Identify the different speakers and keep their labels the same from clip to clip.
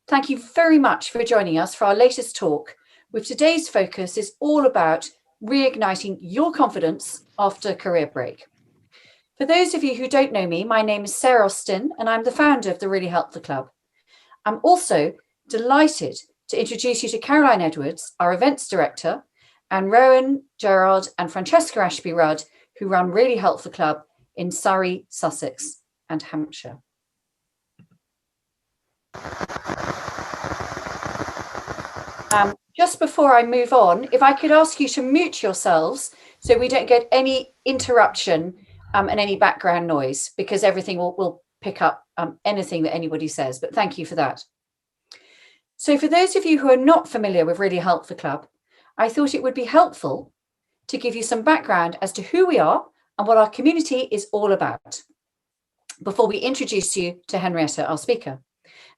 Speaker 1: Thank you very much for joining us for our latest talk, with today's focus is all about reigniting your confidence after a career break. For those of you who don't know me, my name is Sarah Austin and I'm the founder of the Really Helpful Club. I'm also delighted to introduce you to Caroline Edwards, our events director, and Rowan Gerard and Francesca Ashby-Rudd, who run Really Helpful Club in Surrey, Sussex and Hampshire. Just before I move on, if I could ask you to mute yourselves so we don't get any interruption and any background noise, because everything will pick up anything that anybody says, but thank you for that. So for those of you who are not familiar with Really Helpful Club, I thought it would be helpful to give you some background as to who we are and what our community is all about before we introduce you to Henrietta, our speaker.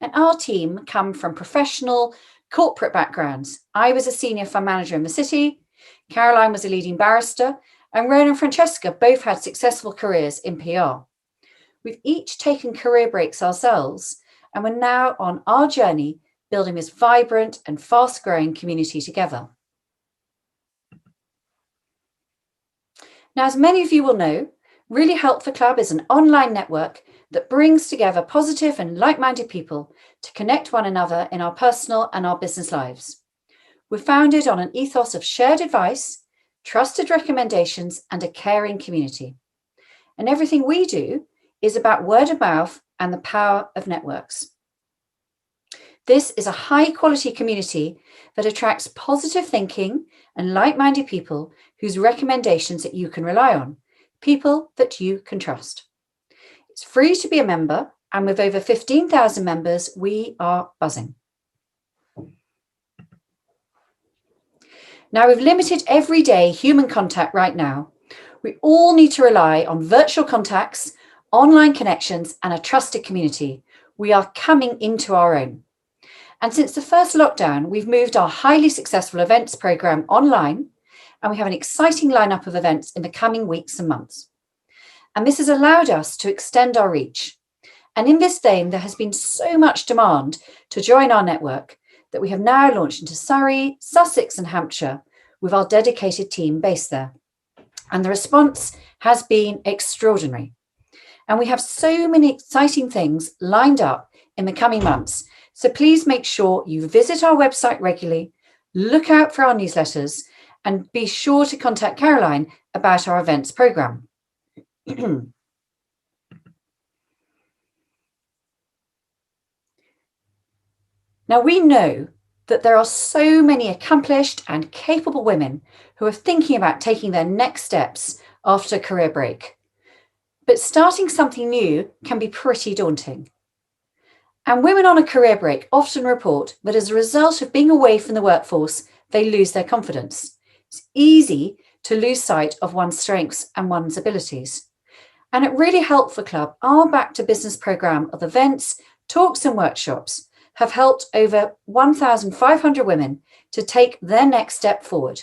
Speaker 1: And our team come from professional corporate backgrounds. I was a senior fund manager in the city, Caroline was a leading barrister, and Rowan and Francesca both had successful careers in PR. We've each taken career breaks ourselves, and we're now on our journey building this vibrant and fast-growing community together. Now, as many of you will know, Really Helpful Club is an online network that brings together positive and like-minded people to connect one another in our personal and our business lives. We're founded on an ethos of shared advice, trusted recommendations, and a caring community. And everything we do is about word of mouth and the power of networks. This is a high-quality community that attracts positive thinking and like-minded people whose recommendations that you can rely on, people that you can trust. It's free to be a member, and with over 15,000 members, we are buzzing. Now, with limited everyday human contact right now, we all need to rely on virtual contacts, online connections, and a trusted community. We are coming into our own. And since the first lockdown, we've moved our highly successful events program online, and we have an exciting lineup of events in the coming weeks and months. And this has allowed us to extend our reach. And in this vein, there has been so much demand to join our network that we have now launched into Surrey, Sussex and Hampshire with our dedicated team based there. And the response has been extraordinary. And we have so many exciting things lined up in the coming months. So please make sure you visit our website regularly, look out for our newsletters, and be sure to contact Caroline about our events program. Now, we know that there are so many accomplished and capable women who are thinking about taking their next steps after a career break. But starting something new can be pretty daunting. And women on a career break often report that as a result of being away from the workforce, they lose their confidence. It's easy to lose sight of one's strengths and one's abilities. And at Really Helpful Club, our Back to Business program of events, talks and workshops have helped over 1,500 women to take their next step forward.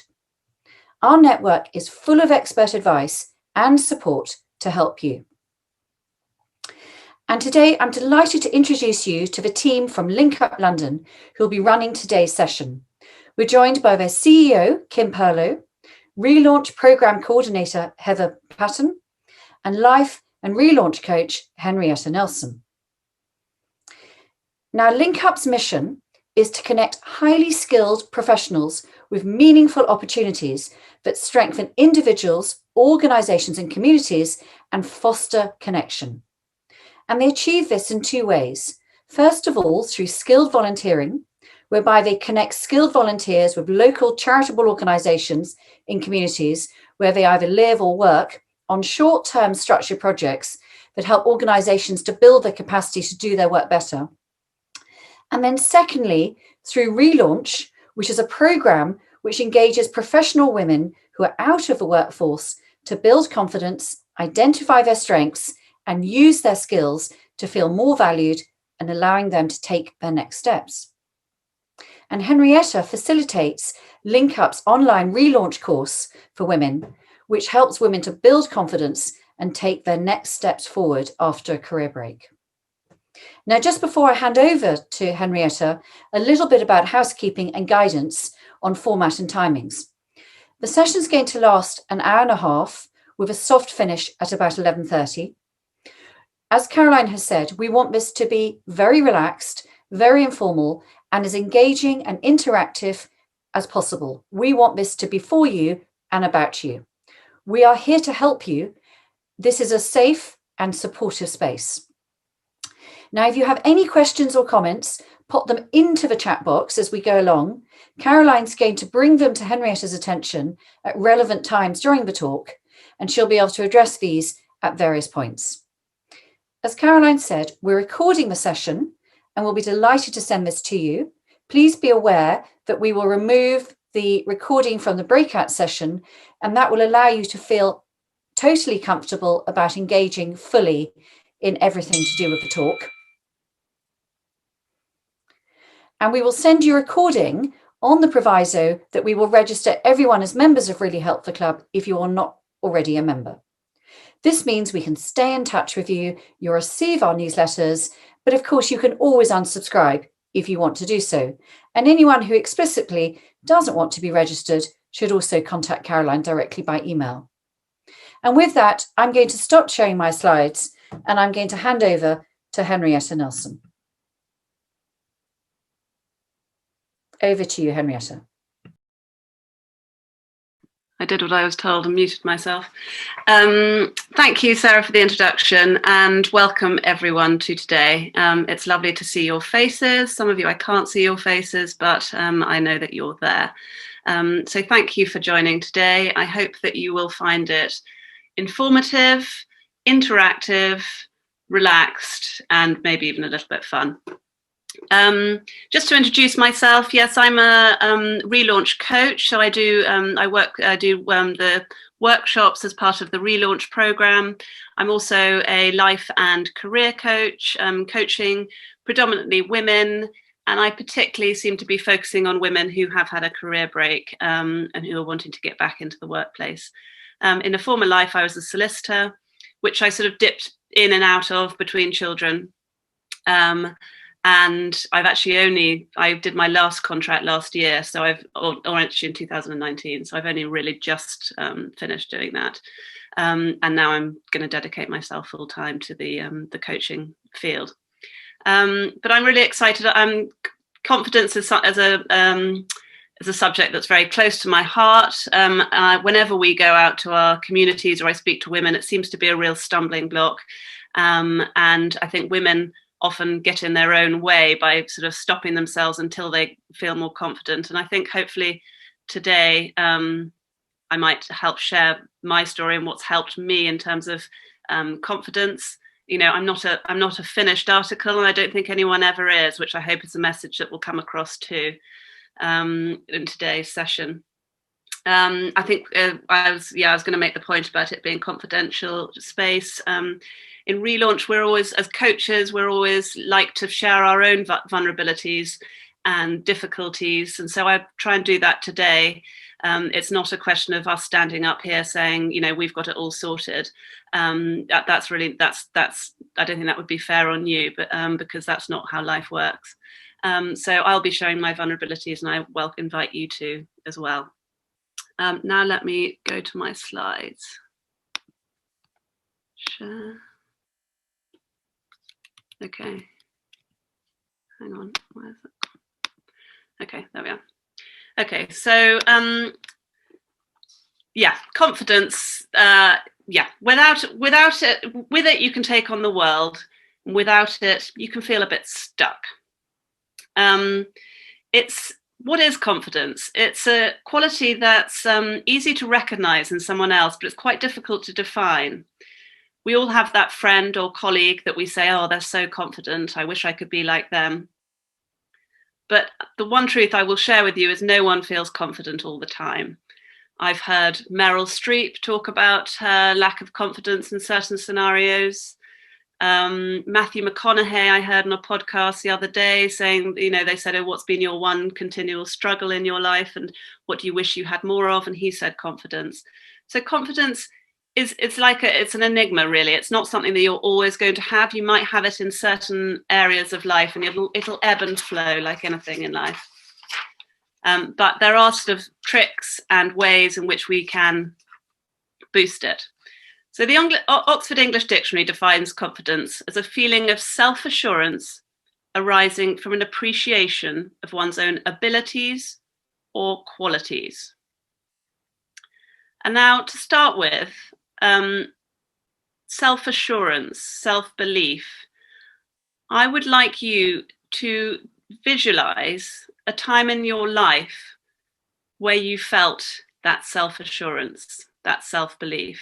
Speaker 1: Our network is full of expert advice and support to help you. And today I'm delighted to introduce you to the team from Link Up London who will be running today's session. We're joined by their CEO, Kim Perlow, Relaunch Programme Coordinator, Heather Paton, and Life and Relaunch Coach, Henrietta Nelson. Now, Link Up's mission is to connect highly skilled professionals with meaningful opportunities that strengthen individuals, organisations and communities and foster connection. And they achieve this in two ways. First of all, through skilled volunteering, whereby they connect skilled volunteers with local charitable organisations in communities where they either live or work on short-term structured projects that help organisations to build their capacity to do their work better. And then secondly, through Relaunch, which is a programme which engages professional women who are out of the workforce to build confidence, identify their strengths, and use their skills to feel more valued and allowing them to take their next steps. And Henrietta facilitates Link Up's online Relaunch course for women, which helps women to build confidence and take their next steps forward after a career break. Now, just before I hand over to Henrietta, a little bit about housekeeping and guidance on format and timings. The session is going to last an hour and a half with a soft finish at about 11:30. As Caroline has said, we want this to be very relaxed, very informal, and as engaging and interactive as possible. We want this to be for you and about you. We are here to help you. This is a safe and supportive space. Now, if you have any questions or comments, pop them into the chat box as we go along. Caroline's going to bring them to Henrietta's attention at relevant times during the talk, and she'll be able to address these at various points. As Caroline said, we're recording the session and we'll be delighted to send this to you. Please be aware that we will remove the recording from the breakout session, and that will allow you to feel totally comfortable about engaging fully in everything to do with the talk. And we will send you a recording on the proviso that we will register everyone as members of Really Help the Club if you are not already a member. This means we can stay in touch with you, you'll receive our newsletters, but of course you can always unsubscribe if you want to do so. And anyone who explicitly doesn't want to be registered should also contact Caroline directly by email. And with that, I'm going to stop sharing my slides and I'm going to hand over to Henrietta Nelson. Over to you, Henrietta.
Speaker 2: I did what I was told and muted myself. Thank you, Sarah, for the introduction, and welcome everyone to today. It's lovely to see your faces. Some of you I can't see your faces, but I know that you're there. So thank you for joining today. I hope that you will find it informative, interactive, relaxed, and maybe even a little bit fun. Just to introduce myself, yes, I'm a relaunch coach. So I do the workshops as part of the Relaunch program. I'm also a life and career coach, coaching predominantly women, and I particularly seem to be focusing on women who have had a career break and who are wanting to get back into the workplace. In a former life, I was a solicitor, which I sort of dipped in and out of between children. And I've actually I did my last contract last year, so or actually in 2019, so I've only really just finished doing that. And now I'm going to dedicate myself full time to the coaching field. But I'm really excited. Confidence as a subject that's very close to my heart. Whenever we go out to our communities or I speak to women, it seems to be a real stumbling block. And I think women often get in their own way by sort of stopping themselves until they feel more confident. And I think hopefully today I might help share my story and what's helped me in terms of confidence. You know, I'm not a finished article, and I don't think anyone ever is, which I hope is a message that will come across too in today's session. I think I was going to make the point about it being confidential space. In Relaunch, we're always, as coaches, we're always like to share our own vulnerabilities and difficulties. And so I try and do that today. It's not a question of us standing up here saying, you know, we've got it all sorted. That's I don't think that would be fair on you, but because that's not how life works. So I'll be sharing my vulnerabilities, and I invite you to as well. Now let me go to my slides. Share. Okay, hang on, where is it? Okay, there we are. Okay, so confidence. With it you can take on the world. Without it, you can feel a bit stuck. What is confidence? It's a quality that's easy to recognize in someone else, but it's quite difficult to define. We all have that friend or colleague that we say, oh, they're so confident, I wish I could be like them. But the one truth I will share with you is no one feels confident all the time. I've heard Meryl Streep talk about her lack of confidence in certain scenarios. Matthew McConaughey, I heard on a podcast the other day saying, you know, they said, oh, what's been your one continual struggle in your life and what do you wish you had more of? And he said confidence. So confidence it's an enigma, really. It's not something that you're always going to have. You might have it in certain areas of life, and it'll ebb and flow like anything in life. But there are sort of tricks and ways in which we can boost it. So the Oxford English Dictionary defines confidence as a feeling of self-assurance arising from an appreciation of one's own abilities or qualities. And now, to start with, self-assurance, self-belief. I would like you to visualize a time in your life where you felt that self-assurance, that self-belief.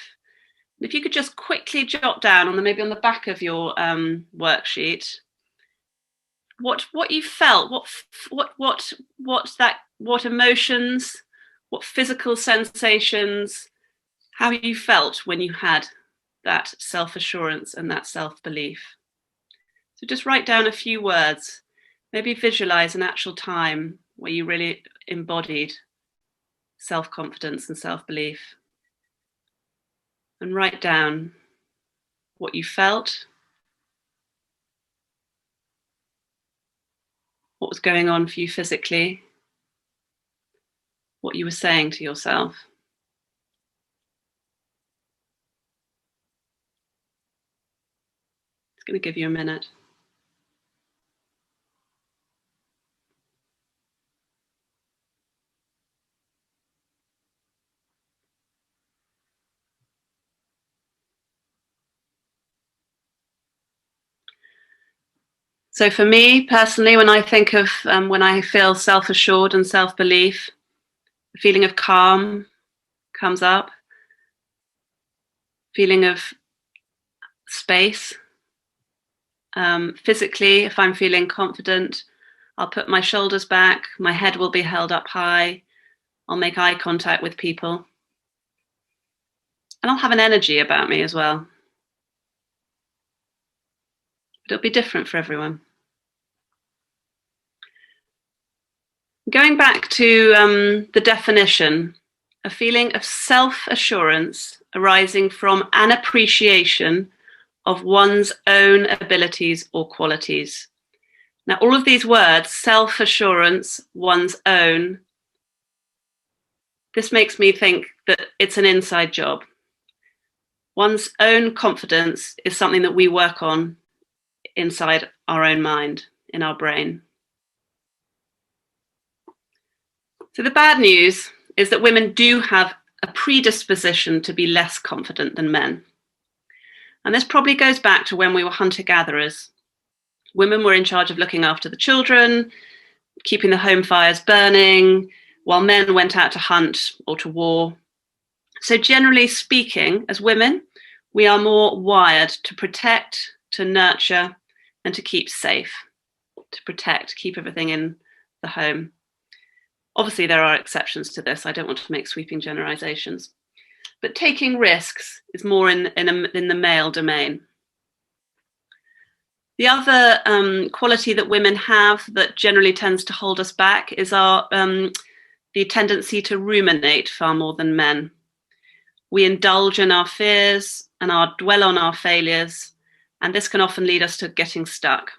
Speaker 2: And if you could just quickly jot down maybe on the back of your worksheet, what you felt, what emotions, what physical sensations, how you felt when you had that self-assurance and that self-belief. So just write down a few words, maybe visualize an actual time where you really embodied self-confidence and self-belief. And write down what you felt, what was going on for you physically, what you were saying to yourself. It's going to give you a minute. So for me personally, when I think of when I feel self-assured and self-belief, a feeling of calm comes up, feeling of space. Physically, if I'm feeling confident, I'll put my shoulders back, my head will be held up high, I'll make eye contact with people, and I'll have an energy about me as well. But it'll be different for everyone. Going back to the definition, a feeling of self-assurance arising from an appreciation of one's own abilities or qualities. Now, all of these words, self-assurance, one's own, this makes me think that it's an inside job. One's own confidence is something that we work on inside our own mind, in our brain. So the bad news is that women do have a predisposition to be less confident than men. And this probably goes back to when we were hunter-gatherers. Women were in charge of looking after the children, keeping the home fires burning, while men went out to hunt or to war. So generally speaking, as women, we are more wired to protect, to nurture, and to keep safe, to protect, keep everything in the home. Obviously, there are exceptions to this. I don't want to make sweeping generalizations. But taking risks is more in the male domain. The other quality that women have that generally tends to hold us back is the tendency to ruminate far more than men. We indulge in our fears and dwell on our failures, and this can often lead us to getting stuck.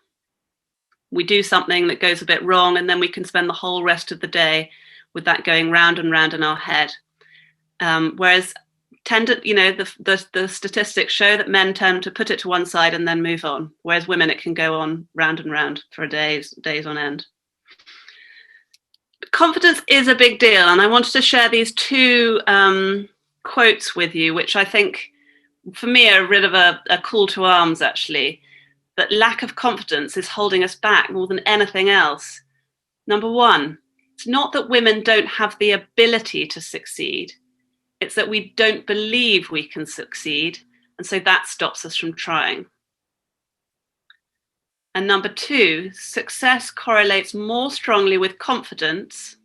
Speaker 2: We do something that goes a bit wrong, and then we can spend the whole rest of the day with that going round and round in our head. Whereas the statistics show that men tend to put it to one side and then move on, whereas women, it can go on round and round for days on end. Confidence is a big deal, and I wanted to share these two quotes with you, which I think, for me, are a bit of a call to arms, actually. That lack of confidence is holding us back more than anything else. Number one, it's not that women don't have the ability to succeed. It's that we don't believe we can succeed, and so that stops us from trying. And number two, success correlates more strongly with confidence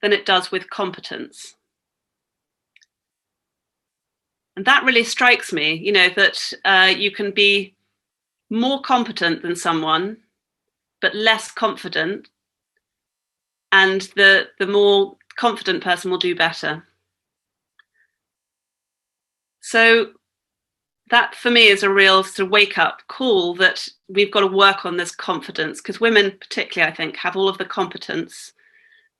Speaker 2: than it does with competence. And that really strikes me, that you can be more competent than someone, but less confident. And the more confident person will do better. So that for me is a real sort of wake up call that we've got to work on this confidence, because women particularly, I think, have all of the competence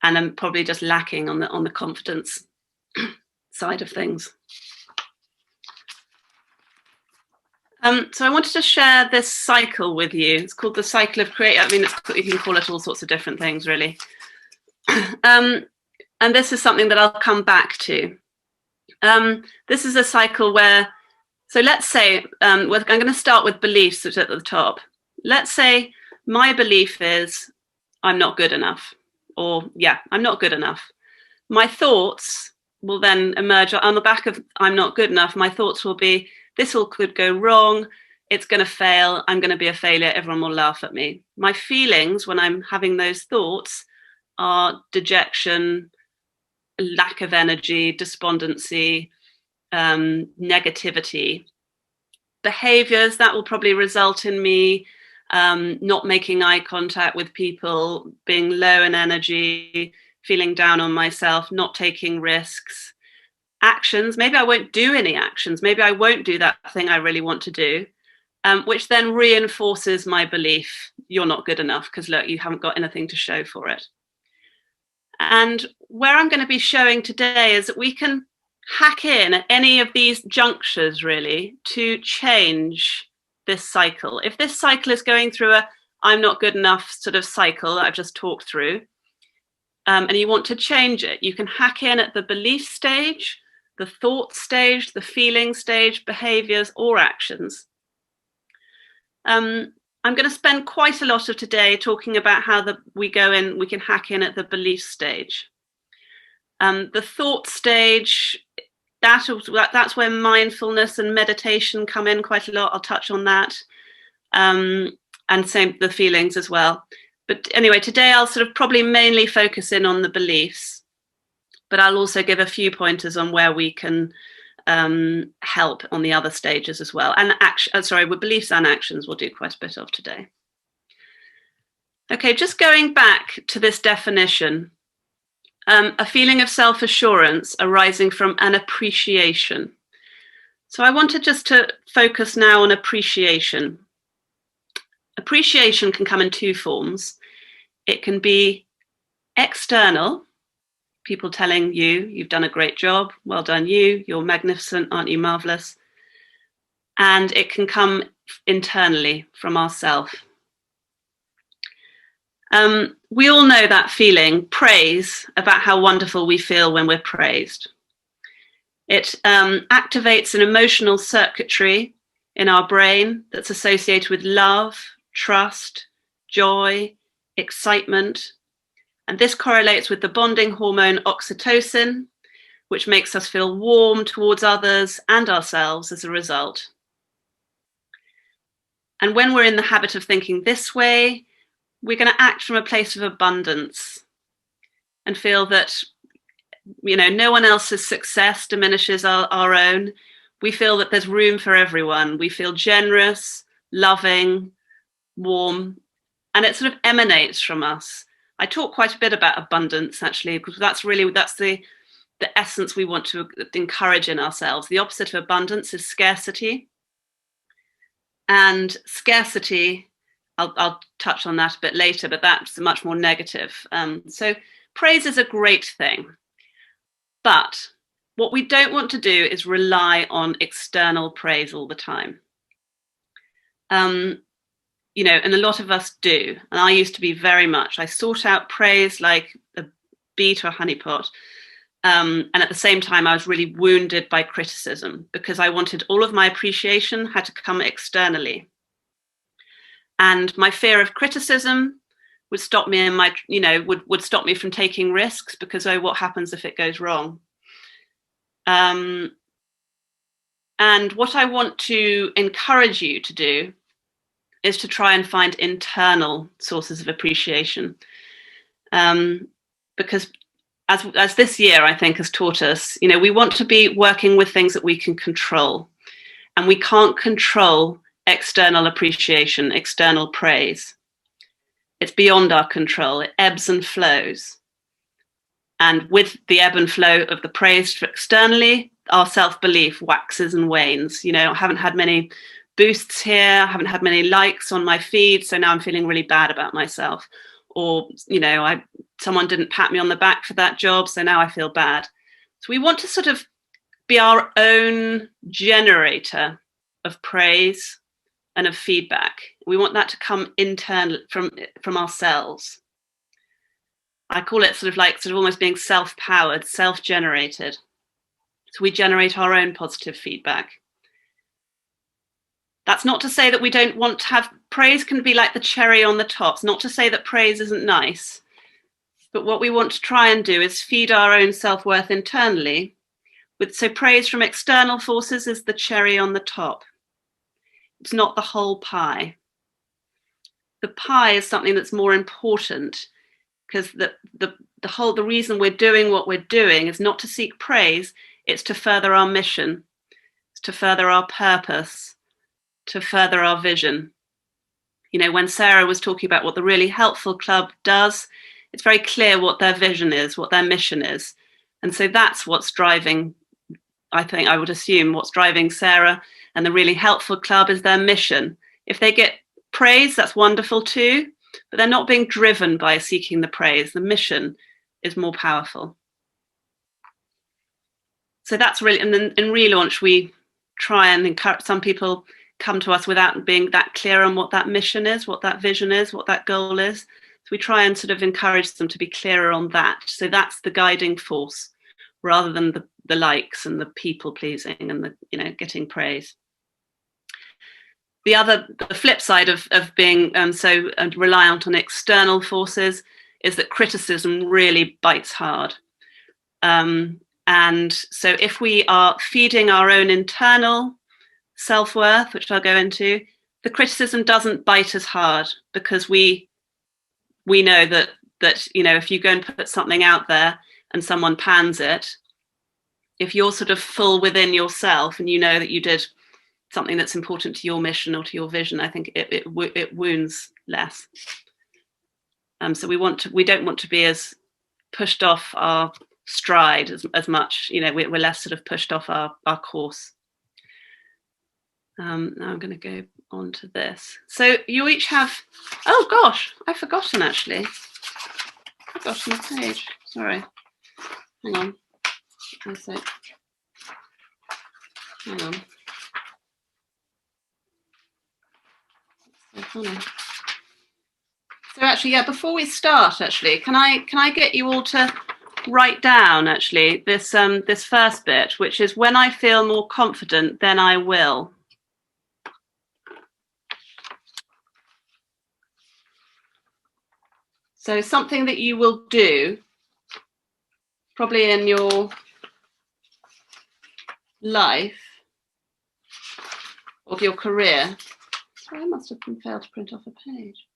Speaker 2: and I'm probably just lacking on the confidence side of things. So I wanted to share this cycle with you. It's called the cycle of create. I mean, you can call it all sorts of different things, really. And this is something that I'll come back to. This is a cycle where, so let's say, I'm going to start with beliefs at the top. Let's say my belief is I'm not good enough, or yeah, I'm not good enough. My thoughts will then emerge on the back of I'm not good enough. My thoughts will be, this all could go wrong. It's going to fail. I'm going to be a failure. Everyone will laugh at me. My feelings when I'm having those thoughts are dejection, lack of energy, despondency, negativity. Behaviors that will probably result in me not making eye contact with people, being low in energy, feeling down on myself, not taking risks. Actions, maybe I won't do any actions. Maybe I won't do that thing I really want to do, which then reinforces my belief you're not good enough because look, you haven't got anything to show for it. And where I'm going to be showing today is that we can hack in at any of these junctures really to change this cycle. If this cycle is going through a I'm not good enough sort of cycle that I've just talked through, and you want to change it, you can hack in at the belief stage, the thought stage, the feeling stage, behaviors or actions. I'm going to spend quite a lot of today talking about how we can hack in at the belief stage. The thought stage, that's where mindfulness and meditation come in quite a lot. I'll touch on that. And same the feelings as well. But anyway, today I'll sort of probably mainly focus in on the beliefs, but I'll also give a few pointers on where we can help on the other stages as well. And with beliefs and actions, we'll do quite a bit of today. Okay, just going back to this definition, a feeling of self-assurance arising from an appreciation. So I wanted just to focus now on appreciation. Appreciation can come in two forms. It can be external, people telling you, you've done a great job, well done you, you're magnificent, aren't you marvelous? And it can come internally from ourselves. We all know that feeling, praise, about how wonderful we feel when we're praised. It activates an emotional circuitry in our brain that's associated with love, trust, joy, excitement. And this correlates with the bonding hormone oxytocin, which makes us feel warm towards others and ourselves as a result. And when we're in the habit of thinking this way, we're going to act from a place of abundance and feel that, no one else's success diminishes our own. We feel that there's room for everyone. We feel generous, loving, warm, and it sort of emanates from us. I talk quite a bit about abundance, actually, because that's the essence we want to encourage in ourselves. The opposite of abundance is scarcity. And scarcity, I'll touch on that a bit later, but that's much more negative. So praise is a great thing. But what we don't want to do is rely on external praise all the time. And a lot of us do. And I used to be very much. I sought out praise like a bee to a honeypot. And at the same time, I was really wounded by criticism because I wanted all of my appreciation had to come externally. And my fear of criticism would stop me would stop me from taking risks because, what happens if it goes wrong? And what I want to encourage you to do is to try and find internal sources of appreciation. Because as this year, I think, has taught us, we want to be working with things that we can control. And we can't control external appreciation, external praise. It's beyond our control. It ebbs and flows. And with the ebb and flow of the praise externally, our self-belief waxes and wanes. You know, I haven't had many boosts here, I haven't had many likes on my feed, so now I'm feeling really bad about myself. Or, you know, someone didn't pat me on the back for that job, so now I feel bad. So we want to sort of be our own generator of praise and of feedback. We want that to come internal from ourselves. I call it sort of almost being self-powered, self-generated. So we generate our own positive feedback. That's not to say that we don't want to have praise. Can be like the cherry on the top. It's not to say that praise isn't nice, but what we want to try and do is feed our own self-worth internally. So praise from external forces is the cherry on the top. It's not the whole pie. The pie is something that's more important, because the reason we're doing what we're doing is not to seek praise. It's to further our mission, it's to further our purpose, to further our vision. You know, when Sarah was talking about what the Really Helpful Club does, it's very clear what their vision is, what their mission is. And so that's what's driving, I would assume, what's driving Sarah and the Really Helpful Club is their mission. If they get praise, that's wonderful too, but they're not being driven by seeking the praise. The mission is more powerful. So that's really, and then in Relaunch, we try and encourage. Some people come to us without being that clear on what that mission is, what that vision is, what that goal is. So we try and sort of encourage them to be clearer on that. So that's the guiding force, rather than the likes and the people pleasing and the, you know, getting praise. The flip side of being so reliant on external forces is that criticism really bites hard. And so if we are feeding our own internal self-worth, which I'll go into, the criticism doesn't bite as hard, because we know that you know, if you go and put something out there and someone pans it, if you're sort of full within yourself and you know that you did something that's important to your mission or to your vision, I think it wounds less. So we don't want to be as pushed off our stride as much. You know, we're less sort of pushed off our course. Now I'm going to go on to this. So you each have, oh gosh, I've forgotten actually. I've forgotten the page, sorry. Hang on, one sec. Hang on. So funny. So actually, yeah, before we start, actually, can I get you all to write down actually this this first bit, which is when I feel more confident, then I will. So something that you will do probably in your life of your career. Sorry, I must have failed to print off a page.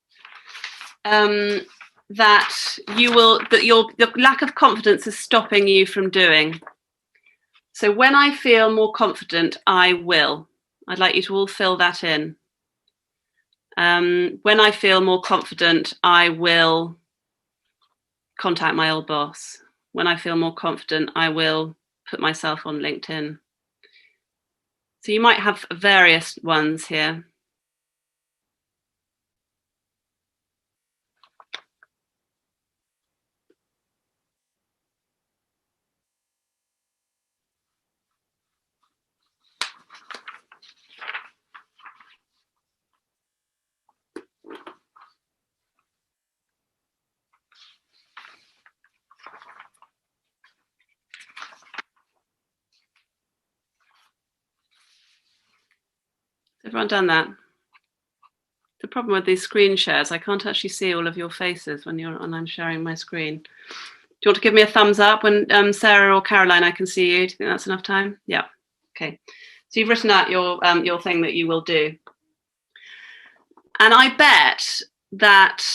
Speaker 2: That your lack of confidence is stopping you from doing. So when I feel more confident, I will. I'd like you to all fill that in. When I feel more confident, I will contact my old boss. When I feel more confident, I will put myself on LinkedIn. So you might have various ones here. Everyone done that? The problem with these screen shares, I can't actually see all of your faces when I'm sharing my screen. Do you want to give me a thumbs up when Sarah or Caroline, I can see you? Do you think that's enough time? Yeah. Okay. So you've written out your thing that you will do. And I bet that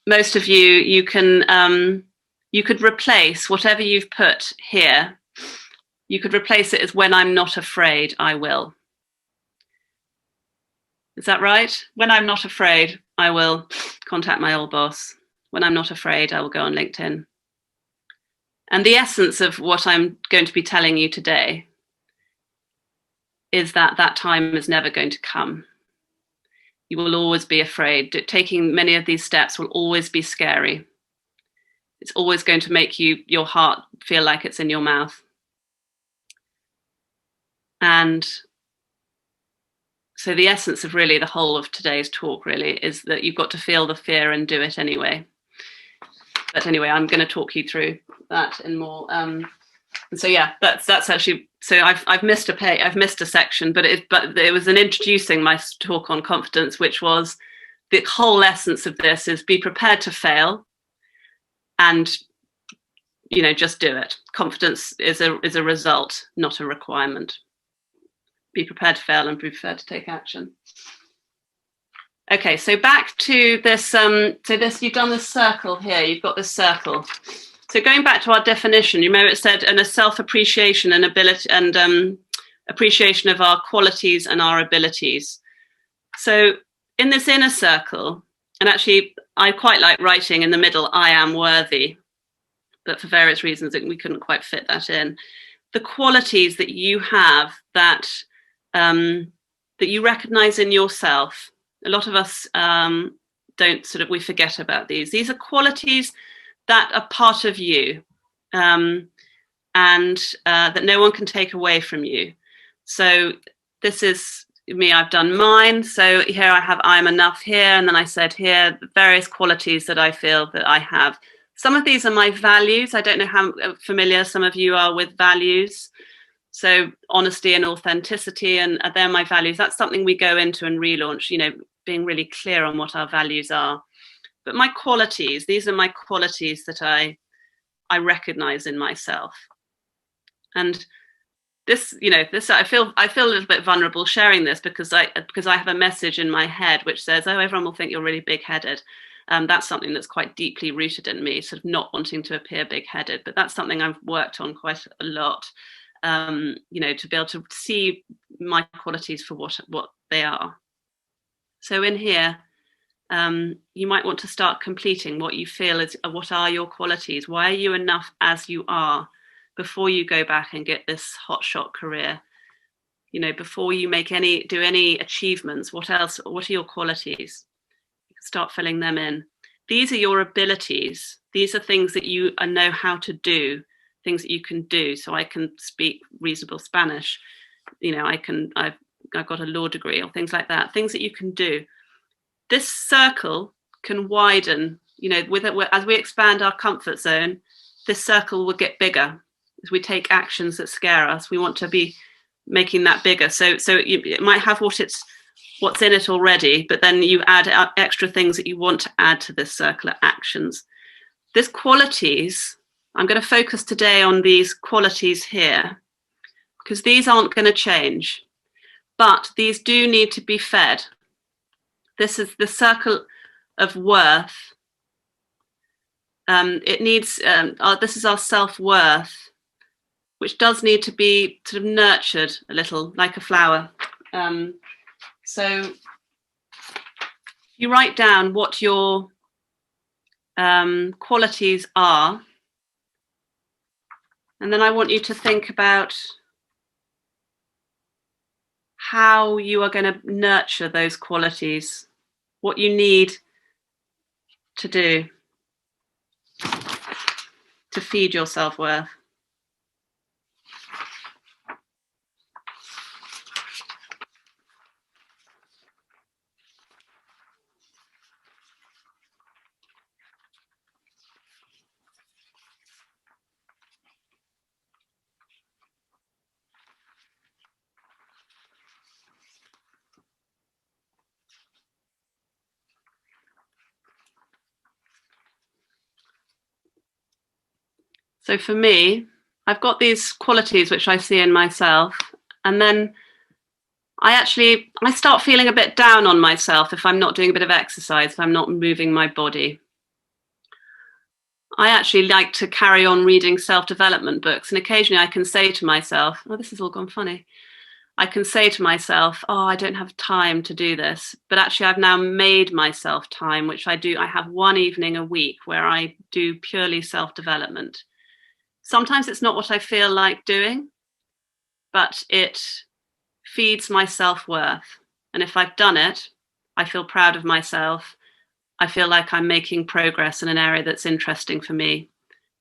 Speaker 2: most of you could replace whatever you've put here. You could replace it as when I'm not afraid, I will. Is that right? When I'm not afraid, I will contact my old boss. When I'm not afraid, I will go on LinkedIn. And the essence of what I'm going to be telling you today is that that time is never going to come. You will always be afraid. Taking many of these steps will always be scary. It's always going to make your heart feel like it's in your mouth. And so the essence of really the whole of today's talk really is that you've got to feel the fear and do it anyway. But anyway, I'm going to talk you through that in more. And so yeah, that's actually. So I've missed a section, but it was an introducing my talk on confidence, which was the whole essence of this is be prepared to fail, and just do it. Confidence is a result, not a requirement. Be prepared to fail and be prepared to take action. Okay, so back to this. So you've done this circle here. You've got this circle. So going back to our definition, you remember it said, and a self-appreciation and ability and appreciation of our qualities and our abilities. So in this inner circle, and actually I quite like writing in the middle, I am worthy, but for various reasons we couldn't quite fit that in. The qualities that you have that you recognize in yourself. A lot of us we forget about these. These are qualities that are part of you, and that no one can take away from you. So this is me, I've done mine. So here I have I'm enough here, and then I said here the various qualities that I feel that I have. Some of these are my values. I don't know how familiar some of you are with values. So honesty and authenticity, and they're my values. That's something we go into and relaunch, being really clear on what our values are. But my qualities, these are my qualities that I recognize in myself. And this I feel a little bit vulnerable sharing this because I have a message in my head which says, oh, everyone will think you're really big-headed. That's something that's quite deeply rooted in me, sort of not wanting to appear big-headed. But that's something I've worked on quite a lot, to be able to see my qualities for what they are. So in here, you might want to start completing what you feel is what are your qualities. Why are you enough as you are before you go back and get this hotshot career? Before you do any achievements, what are your qualities? Start filling them in. These are your abilities. These are things that you know how to do, things that you can do. So I can speak reasonable Spanish. I've got a law degree or things like that. Things that you can do. This circle can widen. As we expand our comfort zone, this circle will get bigger. As we take actions that scare us, we want to be making that bigger. So it might have what's in it already, but then you add extra things that you want to add to this circle of actions. These qualities, I'm going to focus today on these qualities here, because these aren't going to change, but these do need to be fed. This is the circle of worth. It needs, this is our self-worth, which does need to be sort of nurtured a little, like a flower. So you write down what your qualities are, and then I want you to think about how you are going to nurture those qualities, what you need to do to feed your self-worth. So for me, I've got these qualities which I see in myself, and then I start feeling a bit down on myself if I'm not doing a bit of exercise, if I'm not moving my body. I actually like to carry on reading self-development books, and occasionally I can say to myself, oh, this has all gone funny. I can say to myself, oh, I don't have time to do this. But actually, I've now made myself time, which I do. I have one evening a week where I do purely self-development. sometimes it's not what I feel like doing, but it feeds my self-worth. And if I've done it, I feel proud of myself. I feel like I'm making progress in an area that's interesting for me,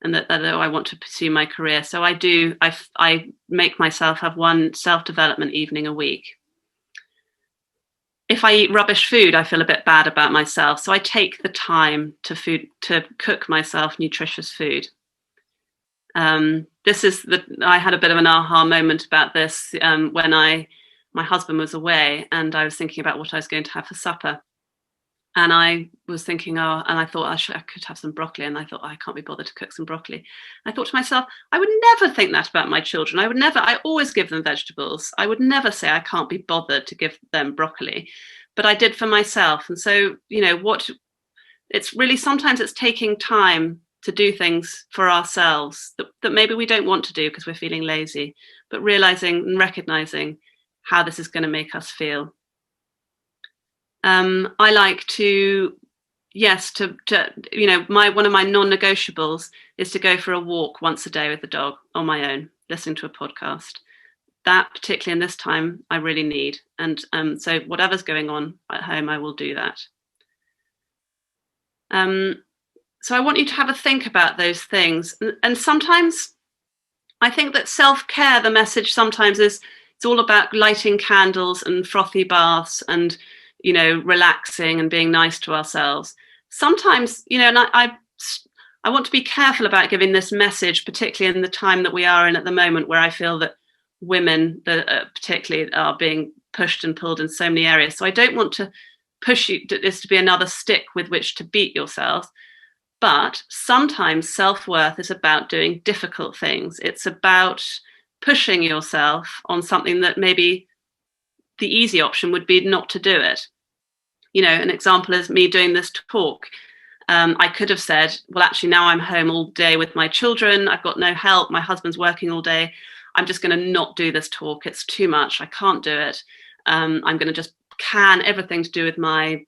Speaker 2: and that I want to pursue my career. So I make myself have one self-development evening a week. If I eat rubbish food, I feel a bit bad about myself. So I take the time to cook myself nutritious food. I had a bit of an aha moment about this when my husband was away, and I was thinking about what I was going to have for supper. And I was thinking, and I thought I could have some broccoli. And I thought, I can't be bothered to cook some broccoli. I thought to myself, I would never think that about my children. I always give them vegetables. I would never say I can't be bothered to give them broccoli, but I did for myself. And so, it's really, sometimes it's taking time to do things for ourselves that maybe we don't want to do because we're feeling lazy, but realizing and recognizing how this is going to make us feel. I like to one of my non-negotiables is to go for a walk once a day with the dog on my own, listening to a podcast. That, particularly in this time, I really need. And so whatever's going on at home, I will do that. So I want you to have a think about those things. And sometimes I think that self-care, the message sometimes is it's all about lighting candles and frothy baths and relaxing and being nice to ourselves. Sometimes, and I want to be careful about giving this message, particularly in the time that we are in at the moment, where I feel that women particularly are being pushed and pulled in so many areas. So I don't want to push this to be another stick with which to beat yourself. But sometimes self-worth is about doing difficult things. It's about pushing yourself on something that maybe the easy option would be not to do it. An example is me doing this talk. I could have said, well, actually, now I'm home all day with my children. I've got no help. My husband's working all day. I'm just going to not do this talk. It's too much. I can't do it. I'm going to just can everything to do with my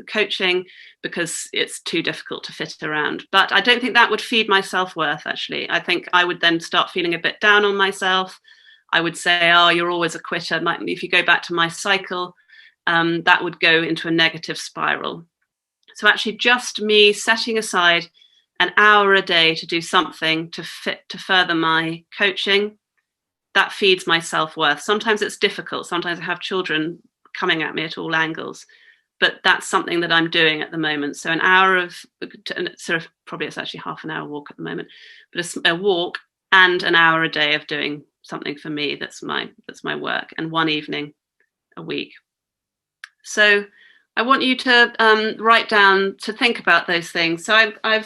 Speaker 2: coaching because it's too difficult to fit around. But I don't think that would feed my self-worth, actually. I think I would then start feeling a bit down on myself. I would say, you're always a quitter. If you go back to my cycle, that would go into a negative spiral. So actually just me setting aside an hour a day to do something to further my coaching, that feeds my self-worth. Sometimes it's difficult. Sometimes I have children coming at me at all angles, but that's something that I'm doing at the moment. So an hour of probably it's actually half an hour walk at the moment, but a walk and an hour a day of doing something for me that's my work, and one evening a week. So I want you to write down, to think about those things. So I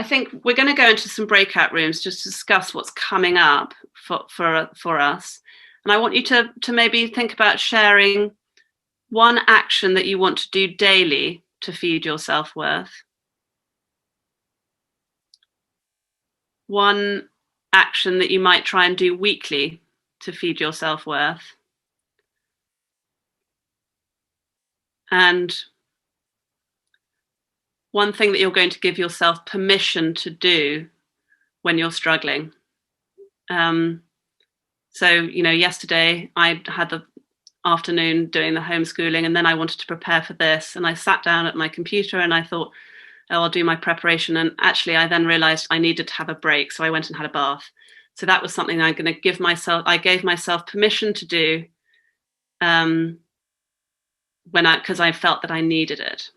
Speaker 2: think we're going to go into some breakout rooms just to discuss what's coming up for us. And I want you to maybe think about sharing one action that you want to do daily to feed your self-worth. One action that you might try and do weekly to feed your self-worth. And one thing that you're going to give yourself permission to do when you're struggling. So, yesterday I had the afternoon doing the homeschooling, and then I wanted to prepare for this. And I sat down at my computer and I thought, I'll do my preparation. And actually, I then realized I needed to have a break. So I went and had a bath. So that was something I'm going to give myself. I gave myself permission to do because I felt that I needed it.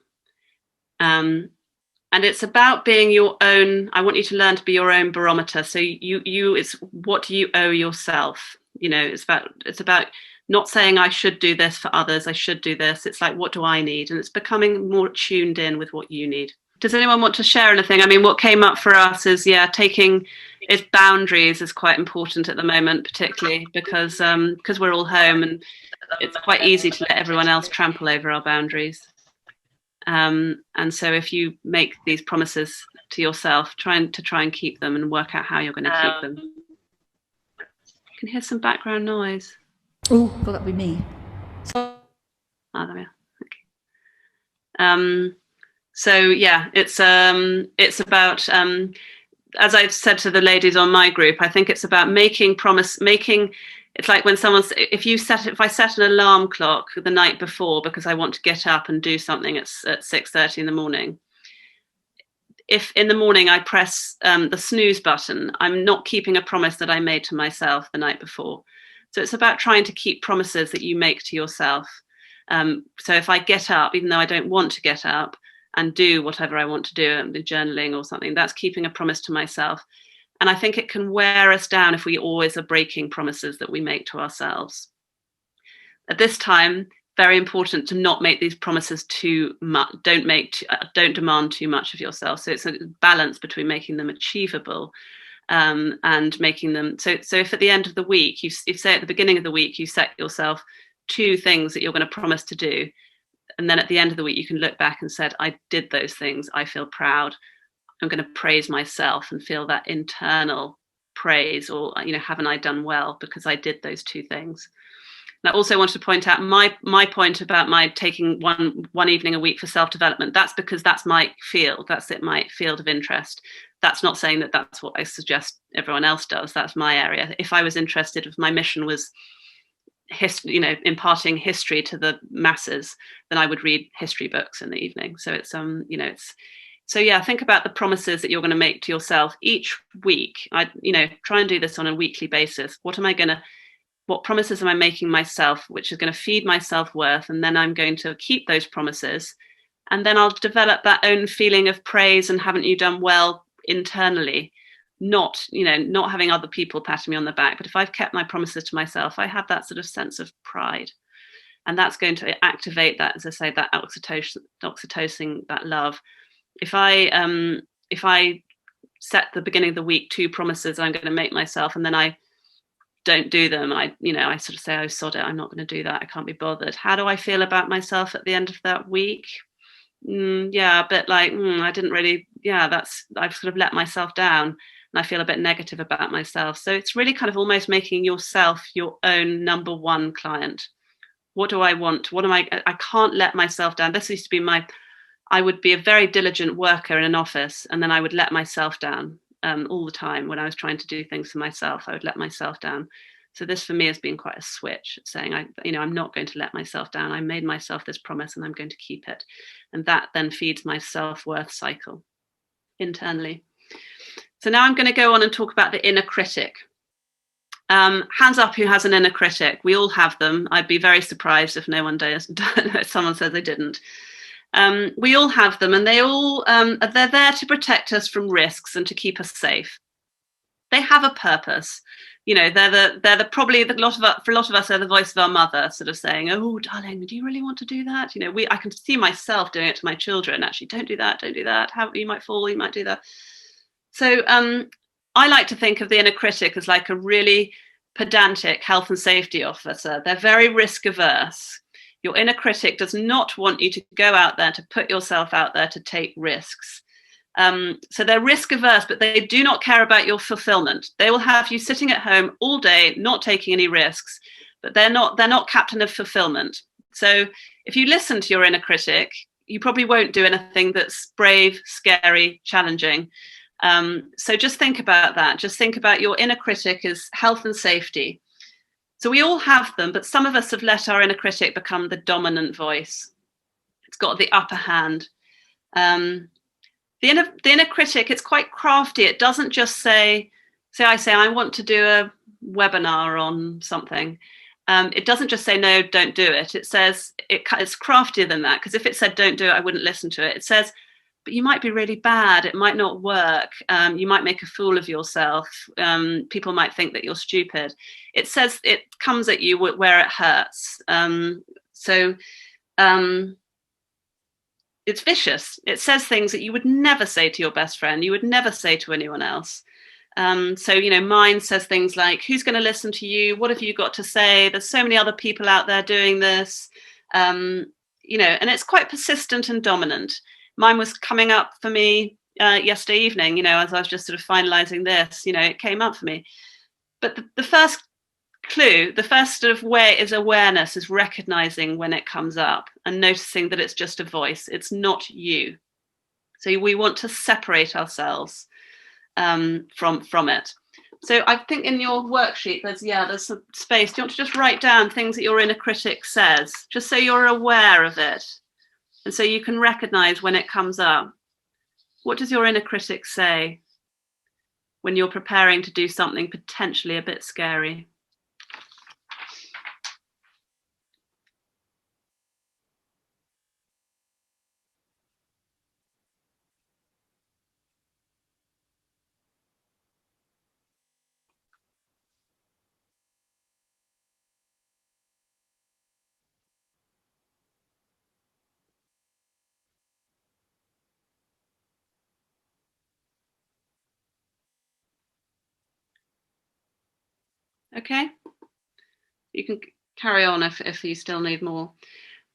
Speaker 2: And it's about being your own. I want you to learn to be your own barometer. So it's what do you owe yourself? It's about not saying I should do this for others. I should do this. It's like, what do I need? And it's becoming more tuned in with what you need. Does anyone want to share anything? I mean, what came up for us is, taking its boundaries is quite important at the moment, particularly because we're all home and it's quite easy to let everyone else trample over our boundaries. And so if you make these promises to yourself, try and keep them and work out how you're going to keep them. I can hear some background noise.
Speaker 1: Oh, well, that'd be me.
Speaker 2: There we are. Okay. So yeah, it's about as I've said to the ladies on my group, I think it's about it's like when if I set an alarm clock the night before because I want to get up and do something at 6:30 in the morning. If in the morning I press the snooze button, I'm not keeping a promise that I made to myself the night before. So it's about trying to keep promises that you make to yourself. So if I get up, even though I don't want to get up, and do whatever I want to do, journaling or something, that's keeping a promise to myself. And I think it can wear us down if we always are breaking promises that we make to ourselves. At this time, very important to not make these promises too much. Don't demand too much of yourself. So it's a balance between making them achievable and making them. So if at the end of the week, if say at the beginning of the week, you set yourself 2 things that you're going to promise to do, and then at the end of the week, you can look back and said, I did those things. I feel proud. I'm going to praise myself and feel that internal praise, or, haven't I done well because I did those 2 things. And I also wanted to point out my point about my taking one evening a week for self-development. That's because that's my field. That's my field of interest. That's not saying that that's what I suggest everyone else does. That's my area. If I was interested, if my mission was imparting history to the masses, then I would read history books in the evening. So it's think about the promises that you're going to make to yourself each week. Try and do this on a weekly basis. What promises am I making myself, which is going to feed my self-worth? And then I'm going to keep those promises. And then I'll develop that own feeling of praise and haven't you done well internally, not having other people patting me on the back. But if I've kept my promises to myself, I have that sort of sense of pride. And that's going to activate that, as I say, that oxytocin, that love. If I set the beginning of the week 2 promises I'm going to make myself, and then I don't do them, I sort of say, oh, sod it, I'm not going to do that, I can't be bothered. How do I feel about myself at the end of that week? A bit like, I didn't really, I've sort of let myself down, and I feel a bit negative about myself. So it's really kind of almost making yourself your own number 1 client. What do I want? I can't let myself down. This used to be I would be a very diligent worker in an office, and then I would let myself down all the time. When I was trying to do things for myself, I would let myself down. So this for me has been quite a switch, saying, I'm not going to let myself down. I made myself this promise and I'm going to keep it. And that then feeds my self-worth cycle internally. So now I'm going to go on and talk about the inner critic. Hands up who has an inner critic. We all have them. I'd be very surprised if no one does. Someone says they didn't. We all have them, and they're there to protect us from risks and to keep us safe. They have a purpose. They're probably for a lot of us, they're the voice of our mother, sort of saying, "Oh, darling, do you really want to do that?" I can see myself doing it to my children. Actually, don't do that. Don't do that. You might fall. You might do that. So I like to think of the inner critic as like a really pedantic health and safety officer. They're very risk averse. Your inner critic does not want you to go out there, to put yourself out there, to take risks. So they're risk averse, but they do not care about your fulfillment. They will have you sitting at home all day, not taking any risks, but they're not captain of fulfillment. So if you listen to your inner critic, you probably won't do anything that's brave, scary, challenging. So just think about that. Just think about your inner critic as health and safety. So we all have them, but some of us have let our inner critic become the dominant voice. It's got the upper hand. The inner critic, it's quite crafty. It doesn't just say I want to do a webinar on something. It doesn't just say, no, don't do it. It says it's craftier than that, because if it said don't do it, I wouldn't listen to it. It says, but you might be really bad. It might not work. You might make a fool of yourself. People might think that you're stupid. It says, it comes at you where it hurts. It's vicious. It says things that you would never say to your best friend. You would never say to anyone else. Mine says things like, who's going to listen to you? What have you got to say? There's so many other people out there doing this. And it's quite persistent and dominant. Mine was coming up for me yesterday evening, as I was just sort of finalizing this, it came up for me. But the first clue, the first sort of way is awareness, is recognizing when it comes up and noticing that it's just a voice. It's not you. So we want to separate ourselves. from it. So I think in your worksheet, there's some space. Do you want to just write down things that your inner critic says, just so you're aware of it, and so you can recognize when it comes up? What does your inner critic say when you're preparing to do something potentially a bit scary? Okay, you can carry on if you still need more.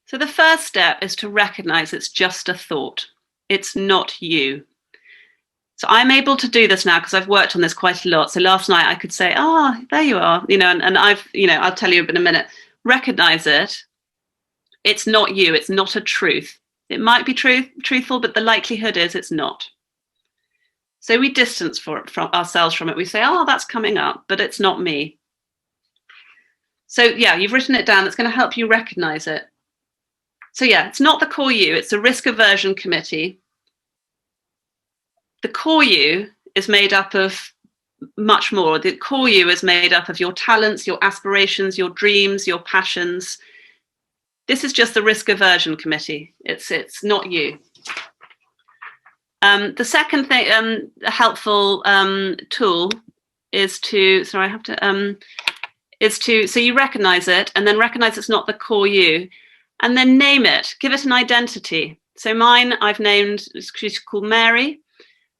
Speaker 2: So the first step is to recognize it's just a thought. It's not you. So I'm able to do this now because I've worked on this quite a lot. So last night I could say, there you are, and I've, I'll tell you in a minute, recognize it. It's not you. It's not a truth. It might be truthful, but the likelihood is it's not. So we distance from ourselves from it. We say, that's coming up, but it's not me. So yeah, you've written it down. That's going to help you recognize it. So yeah, it's not the core you. It's a risk aversion committee. The core you is made up of much more. The core you is made up of your talents, your aspirations, your dreams, your passions. This is just the risk aversion committee. It's not you. The second thing, a helpful tool is to, so you recognize it and then recognize it's not the core you, and then name it, give it an identity. So mine, I've named, she's called Mary.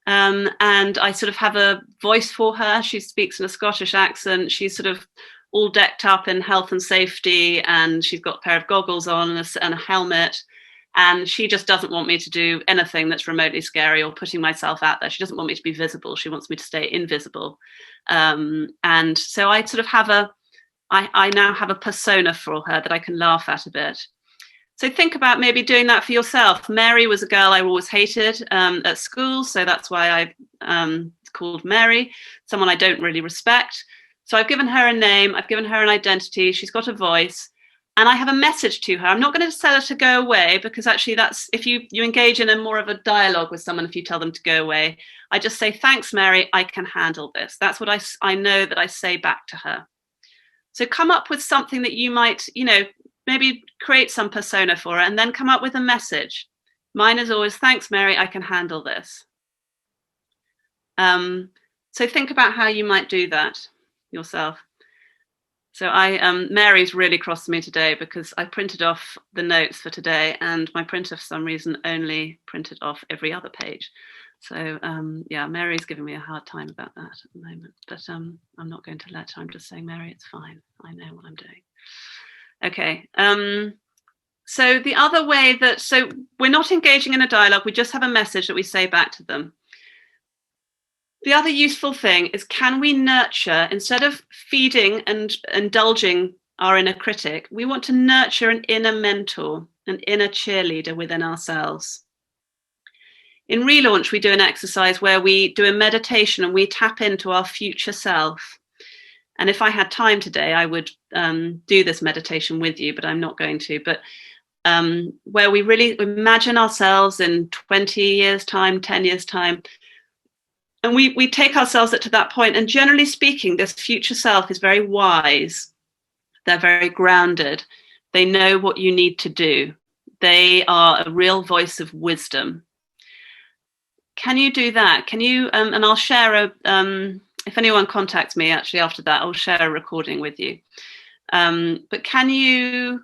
Speaker 2: And I sort of have a voice for her. She speaks in a Scottish accent. She's sort of all decked up in health and safety, and she's got a pair of goggles on and a helmet. And she just doesn't want me to do anything that's remotely scary or putting myself out there. She doesn't want me to be visible. She wants me to stay invisible. And so I sort of I now have a persona for her that I can laugh at a bit. So think about maybe doing that for yourself. Mary was a girl I always hated at school, so that's why I called Mary, someone I don't really respect. So I've given her a name, I've given her an identity, she's got a voice, and I have a message to her. I'm not going to tell her to go away, because actually that's, if you engage in a more of a dialogue with someone, if you tell them to go away, I just say, thanks, Mary, I can handle this. That's what I know that I say back to her. So come up with something that you might, maybe create some persona for her and then come up with a message. Mine is always, thanks, Mary, I can handle this. So think about how you might do that yourself. So Mary's really cross to me today because I printed off the notes for today and my printer, for some reason, only printed off every other page. So yeah, Mary's giving me a hard time about that at the moment, but I'm not going to let her. I'm just saying, Mary, it's fine. I know what I'm doing. Okay. So the other way so we're not engaging in a dialogue, we just have a message that we say back to them. The other useful thing is, can we nurture, instead of feeding and indulging our inner critic, we want to nurture an inner mentor, an inner cheerleader within ourselves. In Relaunch, we do an exercise where we do a meditation and we tap into our future self. And if I had time today, I would do this meditation with you, but I'm not going to. But where we really imagine ourselves in 20 years' time, 10 years' time, and we take ourselves to that point. And generally speaking, this future self is very wise. They're very grounded. They know what you need to do. They are a real voice of wisdom. Can you do that? Can you, and I'll share if anyone contacts me actually after that, I'll share a recording with you. But can you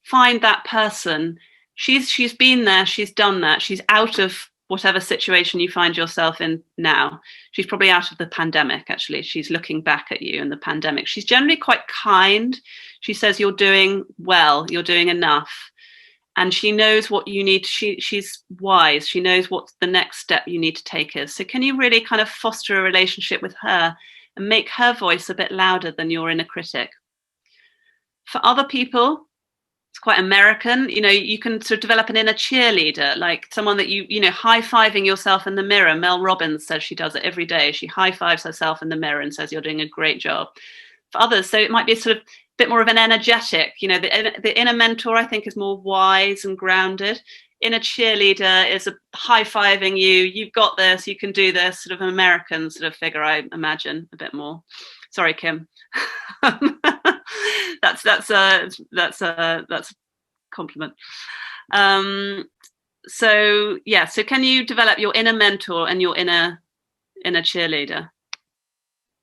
Speaker 2: find that person? She's been there, she's done that, she's out of whatever situation you find yourself in now. She's probably out of the pandemic, actually. She's looking back at you in the pandemic. She's generally quite kind. She says, you're doing well, you're doing enough. And she knows what you need. She's wise. She knows what the next step you need to take is. So can you really kind of foster a relationship with her and make her voice a bit louder than your inner critic? For other people, it's quite American. You can sort of develop an inner cheerleader, like someone that high-fiving yourself in the mirror. Mel Robbins says she does it every day. She high-fives herself in the mirror and says, "You're doing a great job." For others, so it might be a sort of bit more of an energetic, the inner mentor, I think, is more wise and grounded. Inner cheerleader is a high-fiving you. You've got this. You can do this. Sort of an American sort of figure, I imagine, a bit more. Sorry, Kim. that's a compliment. So can you develop your inner mentor and your inner cheerleader?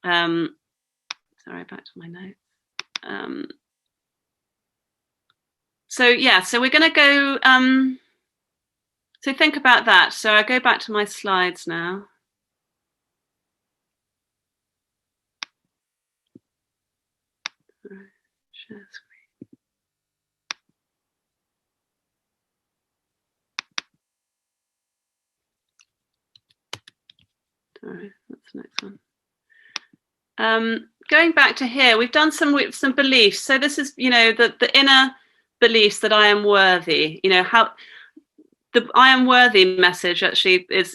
Speaker 2: Sorry, back to my notes. So we're going to go. So think about that. So I go back to my slides now. Share screen. Sorry, that's the next one. Going back to here, we've done some beliefs. So this is, the inner beliefs that I am worthy. How the I am worthy message actually is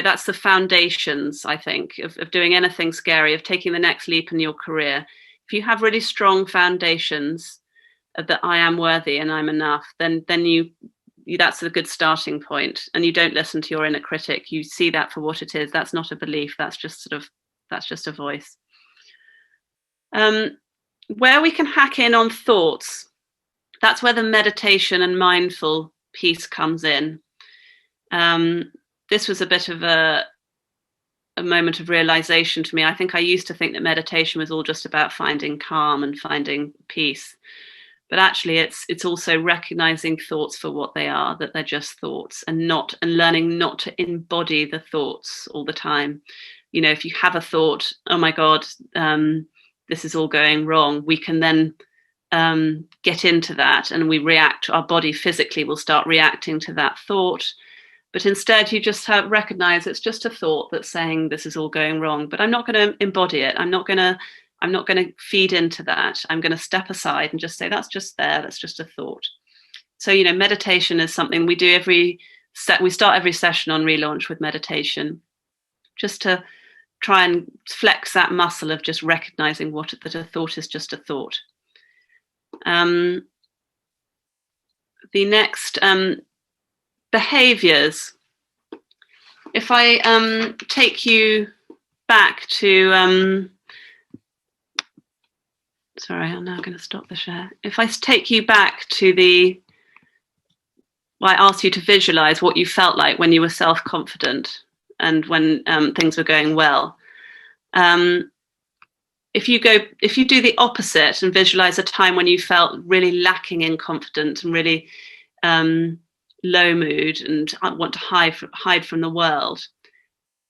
Speaker 2: that's the foundations, I think, of doing anything scary, of taking the next leap in your career. If you have really strong foundations that I am worthy and I'm enough, then you that's a good starting point. And you don't listen to your inner critic. You see that for what it is. That's not a belief. That's just a voice. Where we can hack in on thoughts, that's where the meditation and mindful piece comes in. This was a bit of a moment of realization to me. I think I used to think that meditation was all just about finding calm and finding peace. But actually it's also recognizing thoughts for what they are, that they're just thoughts, and learning not to embody the thoughts all the time. If you have a thought, oh my God, this is all going wrong, we can then get into that and we react. Our body physically will start reacting to that thought. But instead, you just recognize it's just a thought that's saying this is all going wrong. But I'm not going to embody it. I'm not going to feed into that. I'm going to step aside and just say that's just there. That's just a thought. So meditation is something we do we start every session on Relaunch with meditation, just to try and flex that muscle of just recognizing that a thought is just a thought. The next behaviors. If I take you back to sorry, I'm now going to stop the share. If I take you back to I asked you to visualize what you felt like when you were self-confident and when things were going well. If you do the opposite and visualize a time when you felt really lacking in confidence and really low mood and want to hide from the world,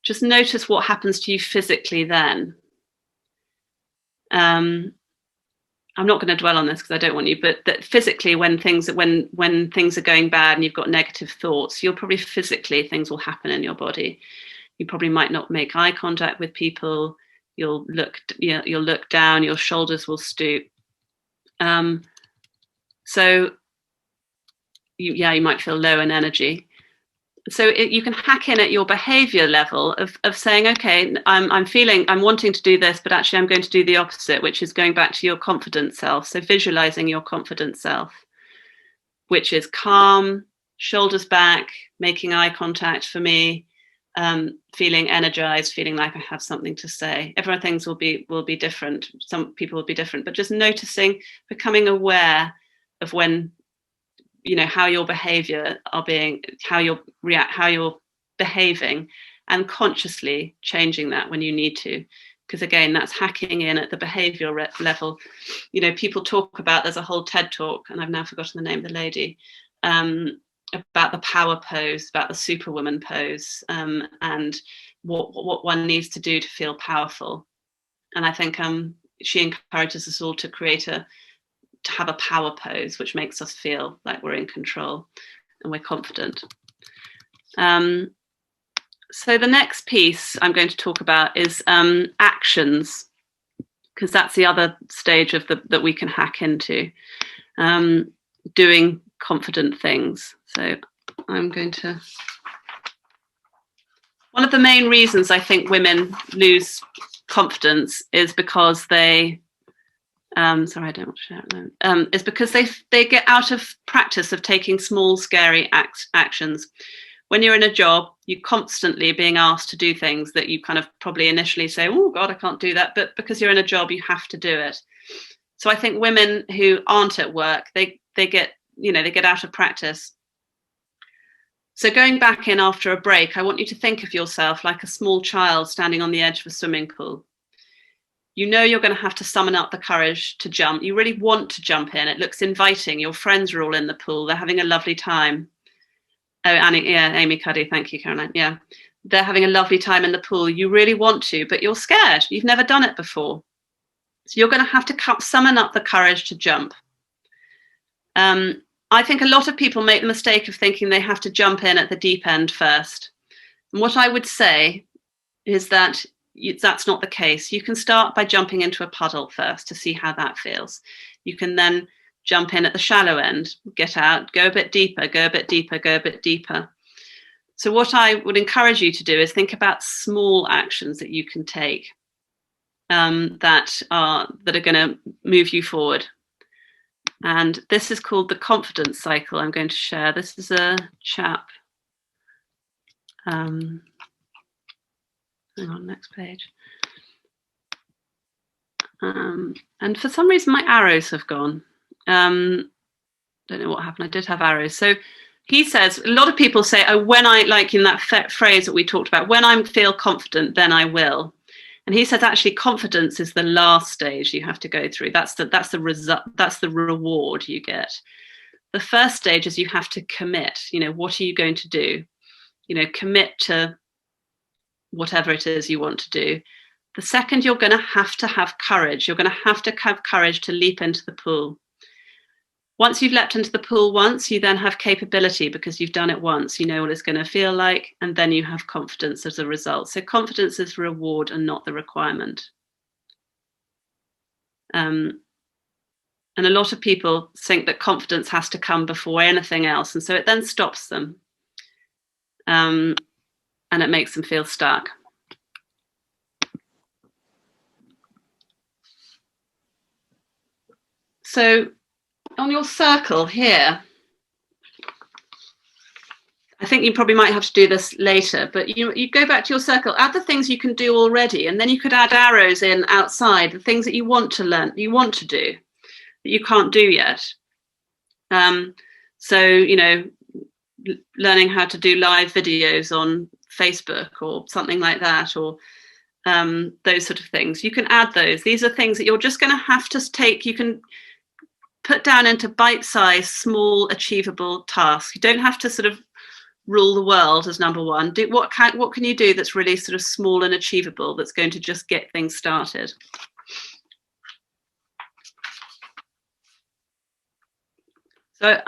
Speaker 2: just notice what happens to you physically then. I'm not going to dwell on this because I don't want you, but that physically when things are going bad and you've got negative thoughts, you'll probably physically, things will happen in your body. You probably might not make eye contact with people. You'll look down, your shoulders will stoop. So you might feel low in energy. So you can hack in at your behavior level of saying, okay, I'm wanting to do this, but actually I'm going to do the opposite, which is going back to your confident self. So visualizing your confident self, which is calm, shoulders back, making eye contact for me, feeling energized, feeling like I have something to say. Everything will be different. Some people will be different, but just noticing, becoming aware of when, how your behavior how you're behaving, and consciously changing that when you need to. Because again, that's hacking in at the behavior level. People talk about, there's a whole TED talk, and I've now forgotten the name of the lady, about the power pose, about the superwoman pose, and what one needs to do to feel powerful. And I think she encourages us all to have a power pose, which makes us feel like we're in control and we're confident. So the next piece I'm going to talk about is actions, because that's the other stage of that we can hack into. doing confident things. So I'm going to... One of the main reasons I think women lose confidence is because they... sorry, I don't want to share it. Is because they get out of practice of taking small, scary actions. When you're in a job, you're constantly being asked to do things that you kind of probably initially say, oh God, I can't do that. But because you're in a job, you have to do it. So I think women who aren't at work, they get out of practice. So going back in after a break, I want you to think of yourself like a small child standing on the edge of a swimming pool. You know you're going to have to summon up the courage to jump. You really want to jump in. It looks inviting. Your friends are all in the pool. They're having a lovely time. Oh, Annie, yeah, Amy Cuddy, thank you, Caroline. Yeah, they're having a lovely time in the pool. You really want to, but you're scared. You've never done it before. So you're going to have to summon up the courage to jump. I think a lot of people make the mistake of thinking they have to jump in at the deep end first. And what I would say is that that's not the case. You can start by jumping into a puddle first to see how that feels. You can then jump in at the shallow end, get out, go a bit deeper, go a bit deeper, go a bit deeper. So what I would encourage you to do is think about small actions that you can take that are going to move you forward. And this is called the confidence cycle. I'm going to share. This is a chap. Hang on, next page. And for some reason, my arrows have gone. Don't know what happened. I did have arrows. So he says, a lot of people say, oh, when I, like in that phrase that we talked about, when I feel confident, then I will. And he says, actually, confidence is the last stage you have to go through. That's the result. That's the reward you get. The first stage is you have to commit. What are you going to do? Commit to whatever it is you want to do. The second, you're going to have courage. You're going to have courage to leap into the pool. Once you've leapt into the pool once, you then have capability because you've done it once. You know what it's going to feel like, and then you have confidence as a result. So confidence is the reward and not the requirement. And a lot of people think that confidence has to come before anything else, and so it then stops them. And it makes them feel stuck. So on your circle here, I think you probably might have to do this later, but you go back to your circle, add the things you can do already, and then you could add arrows in outside, the things that you want to learn, you want to do, that you can't do yet. So, learning how to do live videos on Facebook or something like that, or those sort of things. You can add those. These are things that you're just going to have to take. You can put down into bite-sized, small, achievable tasks. You don't have to sort of rule the world as number one. What can you do that's really sort of small and achievable, that's going to just get things started? So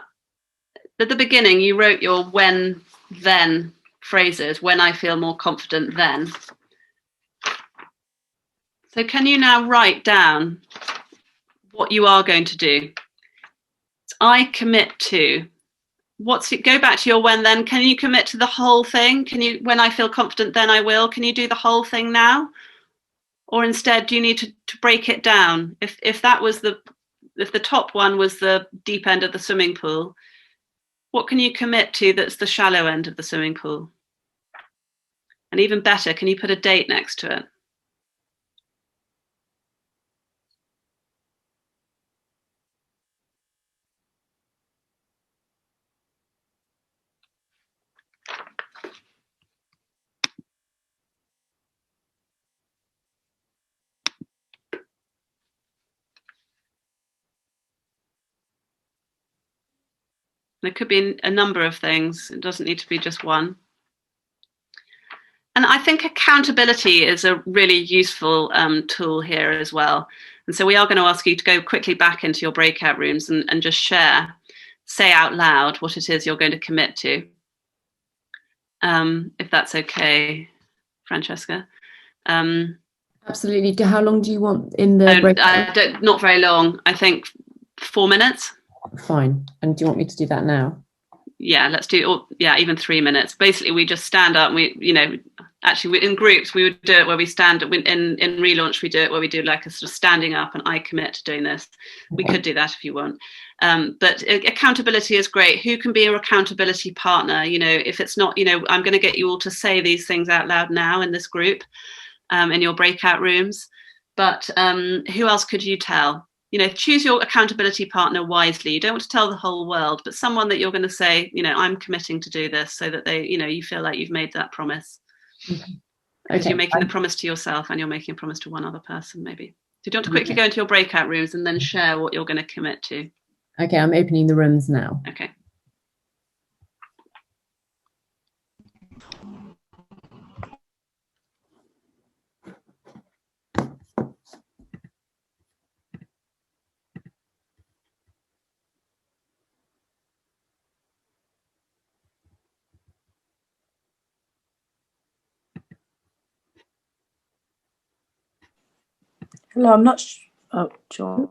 Speaker 2: at the beginning, you wrote your when, then phrases. When I feel more confident, then. So can you now write down what you are going to do? I commit to. Go back to your when then. Can you commit to the whole thing? When I feel confident, then I will. Can you do the whole thing now? Or instead, do you need to break it down? If the top one was the deep end of the swimming pool, what can you commit to that's the shallow end of the swimming pool? And even better, can you put a date next to it? There could be a number of things. It doesn't need to be just one. And I think accountability is a really useful tool here as well. And so we are going to ask you to go quickly back into your breakout rooms and just say out loud what it is you're going to commit to. If that's okay, Francesca.
Speaker 3: Absolutely. How long do you want in the breakout?
Speaker 2: Not very long. I think 4 minutes.
Speaker 3: Fine. And do you want me to do that now?
Speaker 2: Yeah, let's do, even 3 minutes. Basically, we just stand up and we in groups, we would do it where we stand in Relaunch, we do it where we do like a sort of standing up and I commit to doing this. We could do that if you want. But accountability is great. Who can be your accountability partner? If it's not, I'm going to get you all to say these things out loud now in this group, in your breakout rooms. But who else could you tell? Choose your accountability partner wisely. You don't want to tell the whole world, but someone that you're going to say, I'm committing to do this, so that they, you feel like you've made that promise. Because you're making the promise to yourself and you're making a promise to one other person, maybe. So do you want to quickly go into your breakout rooms and then share what you're going to commit to?
Speaker 3: Okay, I'm opening the rooms now.
Speaker 2: Okay.
Speaker 4: Hello, I'm not sure. Oh, John.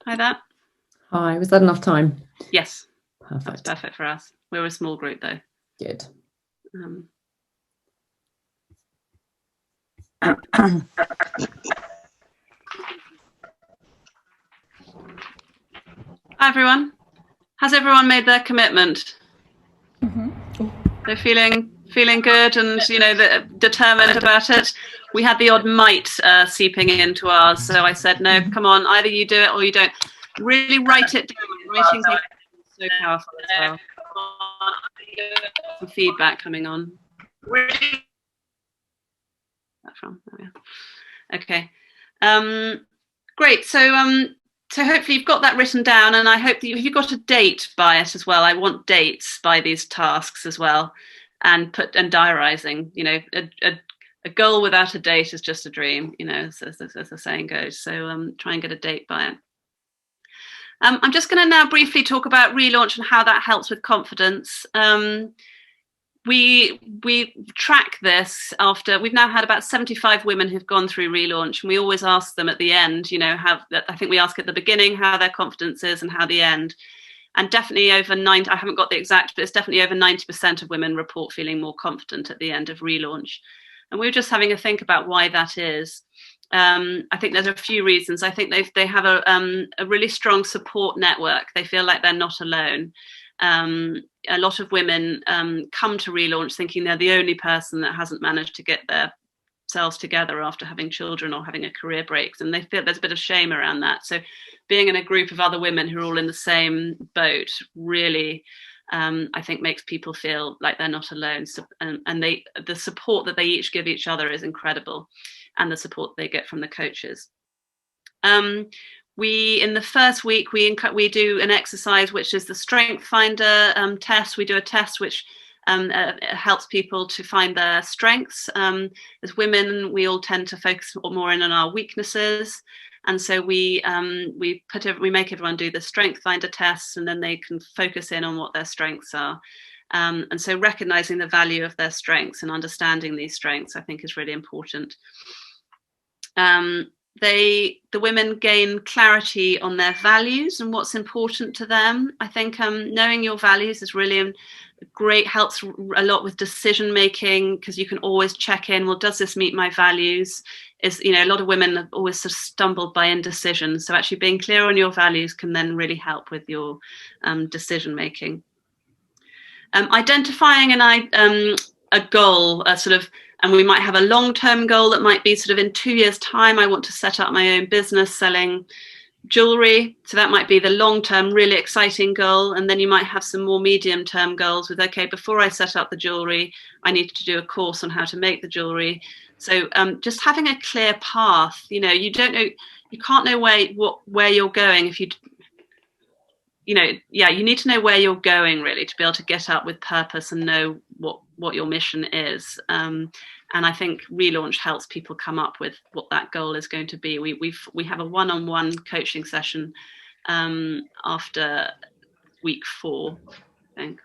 Speaker 4: Hi there.
Speaker 3: Hi, was that enough time?
Speaker 2: Yes.
Speaker 3: Perfect.
Speaker 2: That's perfect for us. We're a small group though.
Speaker 3: Good.
Speaker 2: Hi everyone. Has everyone made their commitment? They're feeling good and determined about it. We had the odd might seeping into ours, so I said, no, come on, either you do it or you don't. Really write it down. Writing things is so powerful as well. Some feedback coming on. Okay. Great. So hopefully you've got that written down, and I hope that you've got a date by it as well. I want dates by these tasks as well, and diarising. A goal without a date is just a dream, as the saying goes. So try and get a date by it. I'm just going to now briefly talk about Relaunch and how that helps with confidence. We track this after we've now had about 75 women who've gone through Relaunch, and we always ask them at the end, I think we ask at the beginning how their confidence is and how the end. And definitely over 90, I haven't got the exact, but it's definitely over 90% of women report feeling more confident at the end of Relaunch. And we were just having a think about why that is. I think there's a few reasons. I think they have a really strong support network. They feel like they're not alone. A lot of women come to Relaunch thinking they're the only person that hasn't managed to get themselves together after having children or having a career break, and they feel there's a bit of shame around that. So being in a group of other women who are all in the same boat really I think makes people feel like they're not alone. So, and the support that they each give each other is incredible, and the support they get from the coaches. In the first week, we do an exercise, which is the Strength Finder test. We do a test which helps people to find their strengths. As women, we all tend to focus more in on our weaknesses. And so we make everyone do the Strength Finder tests, and then they can focus in on what their strengths are. And so recognizing the value of their strengths and understanding these strengths, I think, is really important. The women gain clarity on their values and what's important to them. I think knowing your values is really great, helps a lot with decision making, because you can always check in, well, does this meet my values? A lot of women have always sort of stumbled by indecision. So actually being clear on your values can then really help with your decision making. Identifying a goal, and we might have a long-term goal that might be sort of in 2 years' time, I want to set up my own business selling jewelry. So that might be the long-term, really exciting goal. And then you might have some more medium-term goals with, okay, before I set up the jewelry, I need to do a course on how to make the jewelry. So just having a clear path, you can't know where you're going if you need to know where you're going, really, to be able to get up with purpose and know what your mission is. And I think Relaunch helps people come up with what that goal is going to be. We have a one-on-one coaching session after week 4, I think.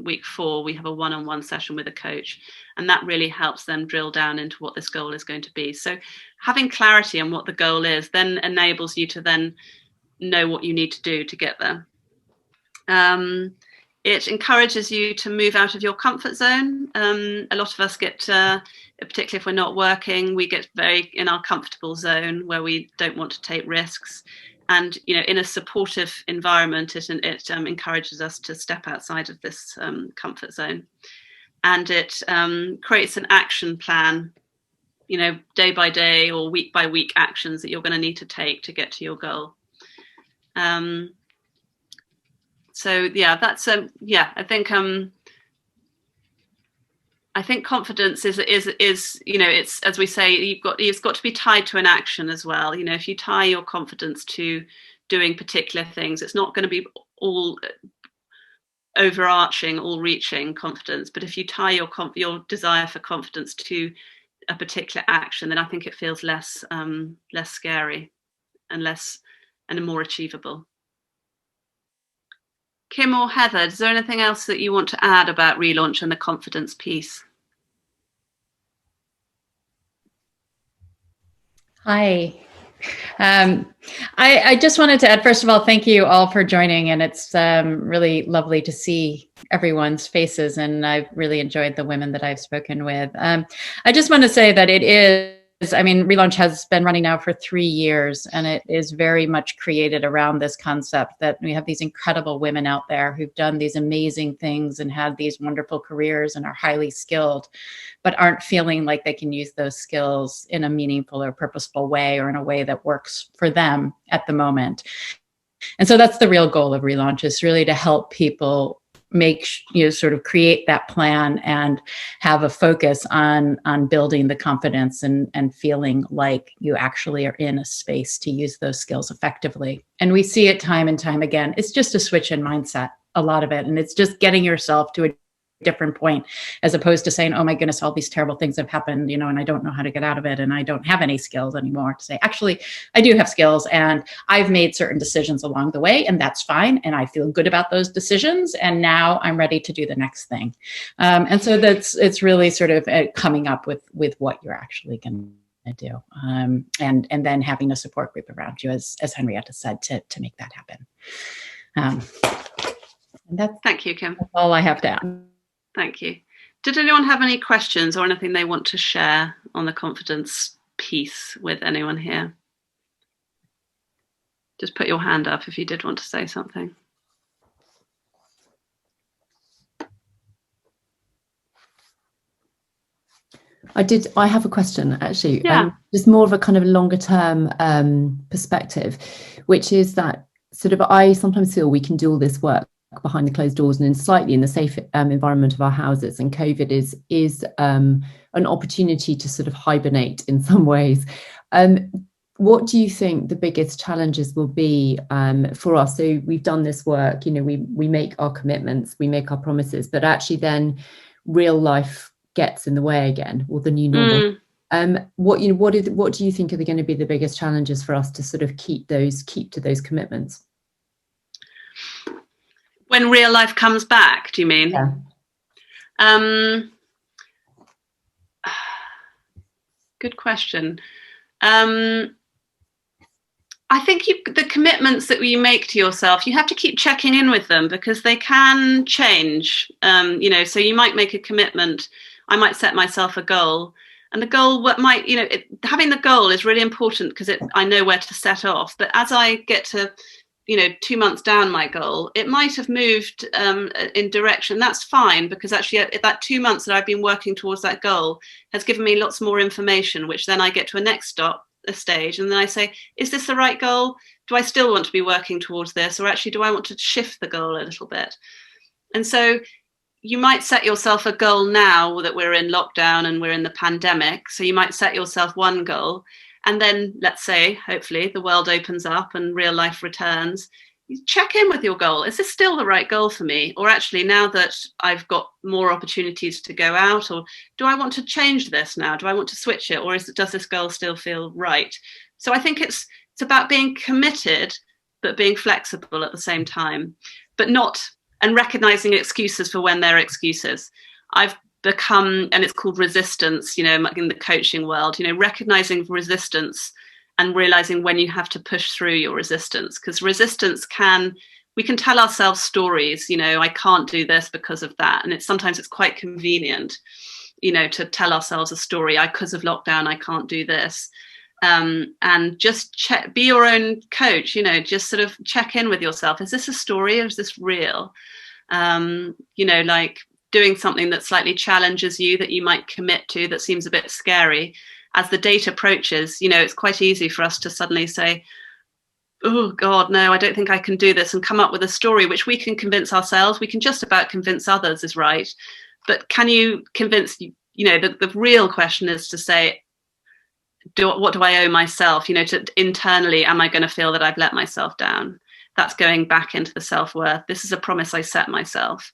Speaker 2: Week 4, we have a one-on-one session with a coach, and that really helps them drill down into what this goal is going to be. So having clarity on what the goal is then enables you to then know what you need to do to get there. It encourages you to move out of your comfort zone. A lot of us get, particularly if we're not working, we get very in our comfortable zone where we don't want to take risks. And in a supportive environment, it encourages us to step outside of this comfort zone. And it creates an action plan, day by day or week by week actions that you're going to need to take to get to your goal. So yeah, that's I think confidence is it's, as we say, it's got to be tied to an action as well. If you tie your confidence to doing particular things, it's not going to be all overarching, all reaching confidence. But if you tie your desire for confidence to a particular action, then I think it feels less scary and more achievable. Kim or Heather, is there anything else that you want to add about Relaunch and the confidence piece?
Speaker 5: Hi. I just wanted to add, first of all, thank you all for joining, and it's really lovely to see everyone's faces, and I've really enjoyed the women that I've spoken with. I just want to say that it I mean, Relaunch has been running now for 3 years, and it is very much created around this concept that we have these incredible women out there who've done these amazing things and had these wonderful careers and are highly skilled, but aren't feeling like they can use those skills in a meaningful or purposeful way, or in a way that works for them at the moment. And so that's the real goal of Relaunch, is really to help people sort of create that plan and have a focus on building the confidence and feeling like you actually are in a space to use those skills effectively. And we see it time and time again. It's just a switch in mindset, a lot of it. And it's just getting yourself to a different point, as opposed to saying, oh my goodness, all these terrible things have happened, and I don't know how to get out of it, and I don't have any skills anymore. To say, actually, I do have skills, and I've made certain decisions along the way, and that's fine, and I feel good about those decisions, and now I'm ready to do the next thing. And so it's really sort of coming up with what you're actually going to do, and then having a support group around you, as Henrietta said, to make that happen. And
Speaker 2: thank you, Kim.
Speaker 5: That's all I have to add.
Speaker 2: Thank you. Did anyone have any questions or anything they want to share on the confidence piece with anyone here? Just put your hand up if you did want to say something.
Speaker 3: I have a question, actually.
Speaker 2: Yeah.
Speaker 3: Just more of a kind of longer term perspective, which is that sort of I sometimes feel we can do all this work behind the closed doors and slightly in the safe environment of our houses, and COVID is an opportunity to sort of hibernate in some ways. What do you think the biggest challenges will be for us? So we've done this work, we make our commitments, we make our promises, but actually then real life gets in the way again, or the new normal. What do you think are going to be the biggest challenges for us to sort of keep to those commitments?
Speaker 2: When real life comes back, do you mean?
Speaker 3: Yeah.
Speaker 2: Good question. I think the commitments that you make to yourself, you have to keep checking in with them, because they can change. So you might make a commitment. I might set myself a goal, and the goal having the goal is really important, because I know where to set off. But as I get to 2 months down my goal, it might have moved in direction. That's fine, because actually that 2 months that I've been working towards that goal has given me lots more information, which then I get to a stage, and then I say, is this the right goal? Do I still want to be working towards this, or actually do I want to shift the goal a little bit? And so you might set yourself a goal now that we're in lockdown and we're in the pandemic. So you might set yourself one goal, and then let's say, hopefully, the world opens up and real life returns. You check in with your goal. Is this still the right goal for me? Or actually, now that I've got more opportunities to go out, or do I want to change this now? Do I want to switch it? Or does this goal still feel right? So I think it's about being committed, but being flexible at the same time, and recognizing excuses for when they're excuses. I've become, and it's called resistance, in the coaching world, recognizing resistance and realizing when you have to push through your resistance, because resistance we can tell ourselves stories, I can't do this because of that. And sometimes it's quite convenient, to tell ourselves a story. Because of lockdown, I can't do this. And just be your own coach, just sort of check in with yourself. Is this a story, or is this real? Like doing something that slightly challenges you, that you might commit to, that seems a bit scary. As the date approaches, it's quite easy for us to suddenly say, oh God, no, I don't think I can do this, and come up with a story which we can convince ourselves. We can just about convince others is right. But can you convince, the real question is to say, what do I owe myself? Internally, am I going to feel that I've let myself down? That's going back into the self-worth. This is a promise I set myself.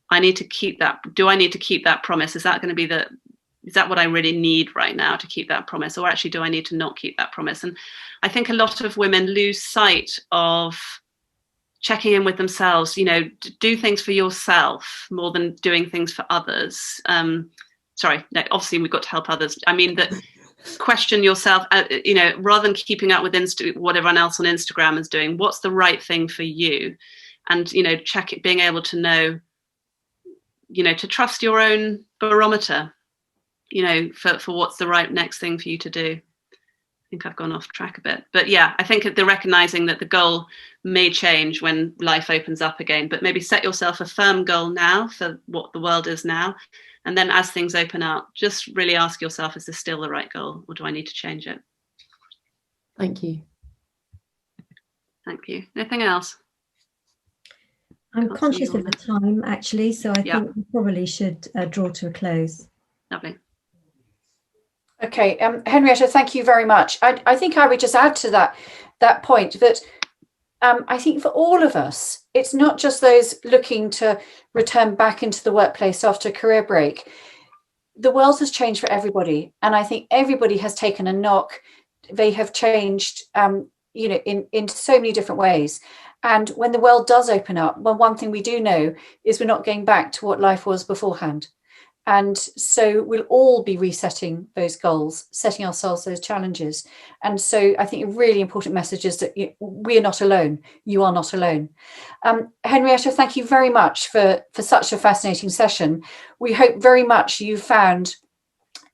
Speaker 2: I need to keep that. Do I need to keep that promise? Is that going to be is that what I really need right now to keep that promise? Or actually, do I need to not keep that promise? And I think a lot of women lose sight of checking in with themselves, do things for yourself more than doing things for others. Sorry, no, obviously we've got to help others. I mean that. Question yourself, rather than keeping up with what everyone else on Instagram is doing. What's the right thing for you? And check it, being able to know, to trust your own barometer. you know, for what's the right next thing for you to do. I think I've gone off track a bit, but yeah, I think the recognizing that the goal may change when life opens up again, but maybe set yourself a firm goal now for what the world is now. And then as things open up, just really ask yourself, is this still the right goal, or do I need to change it?
Speaker 3: Thank you.
Speaker 2: Thank you. Anything else?
Speaker 6: I'm conscious of the time, actually, so I think we probably should draw to a close.
Speaker 2: Lovely.
Speaker 1: Okay, Henrietta, thank you very much. I think I would just add to that point that I think for all of us, it's not just those looking to return back into the workplace after a career break. The world has changed for everybody, and I think everybody has taken a knock. They have changed, you know, in so many different ways. And when the world does open up, well, one thing we do know is we're not going back to what life was beforehand. And so we'll all be resetting those goals, setting ourselves those challenges. And so I think a really important message is that we are not alone. You are not alone. Henrietta, thank you very much for such a fascinating session. We hope very much you found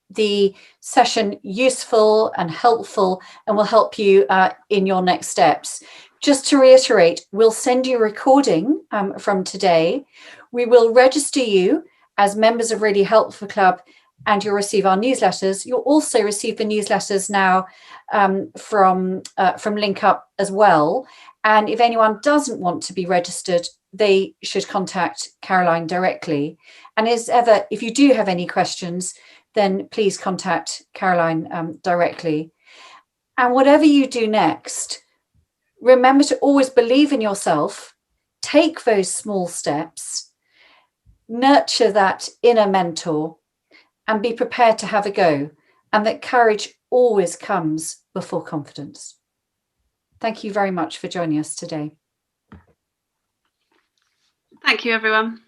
Speaker 1: the session useful and helpful and will help you in your next steps. Just to reiterate, we'll send you a recording from today. We will register you as members of Really Helpful Club, and you'll receive our newsletters. You'll also receive the newsletters now from Link Up as well. And if anyone doesn't want to be registered, they should contact Caroline directly. And as ever, if you do have any questions, then please contact Caroline directly. And whatever you do next, remember to always believe in yourself, take those small steps, nurture that inner mentor, and be prepared to have a go, and that courage always comes before confidence. Thank you very much for joining us today.
Speaker 2: Thank you, everyone.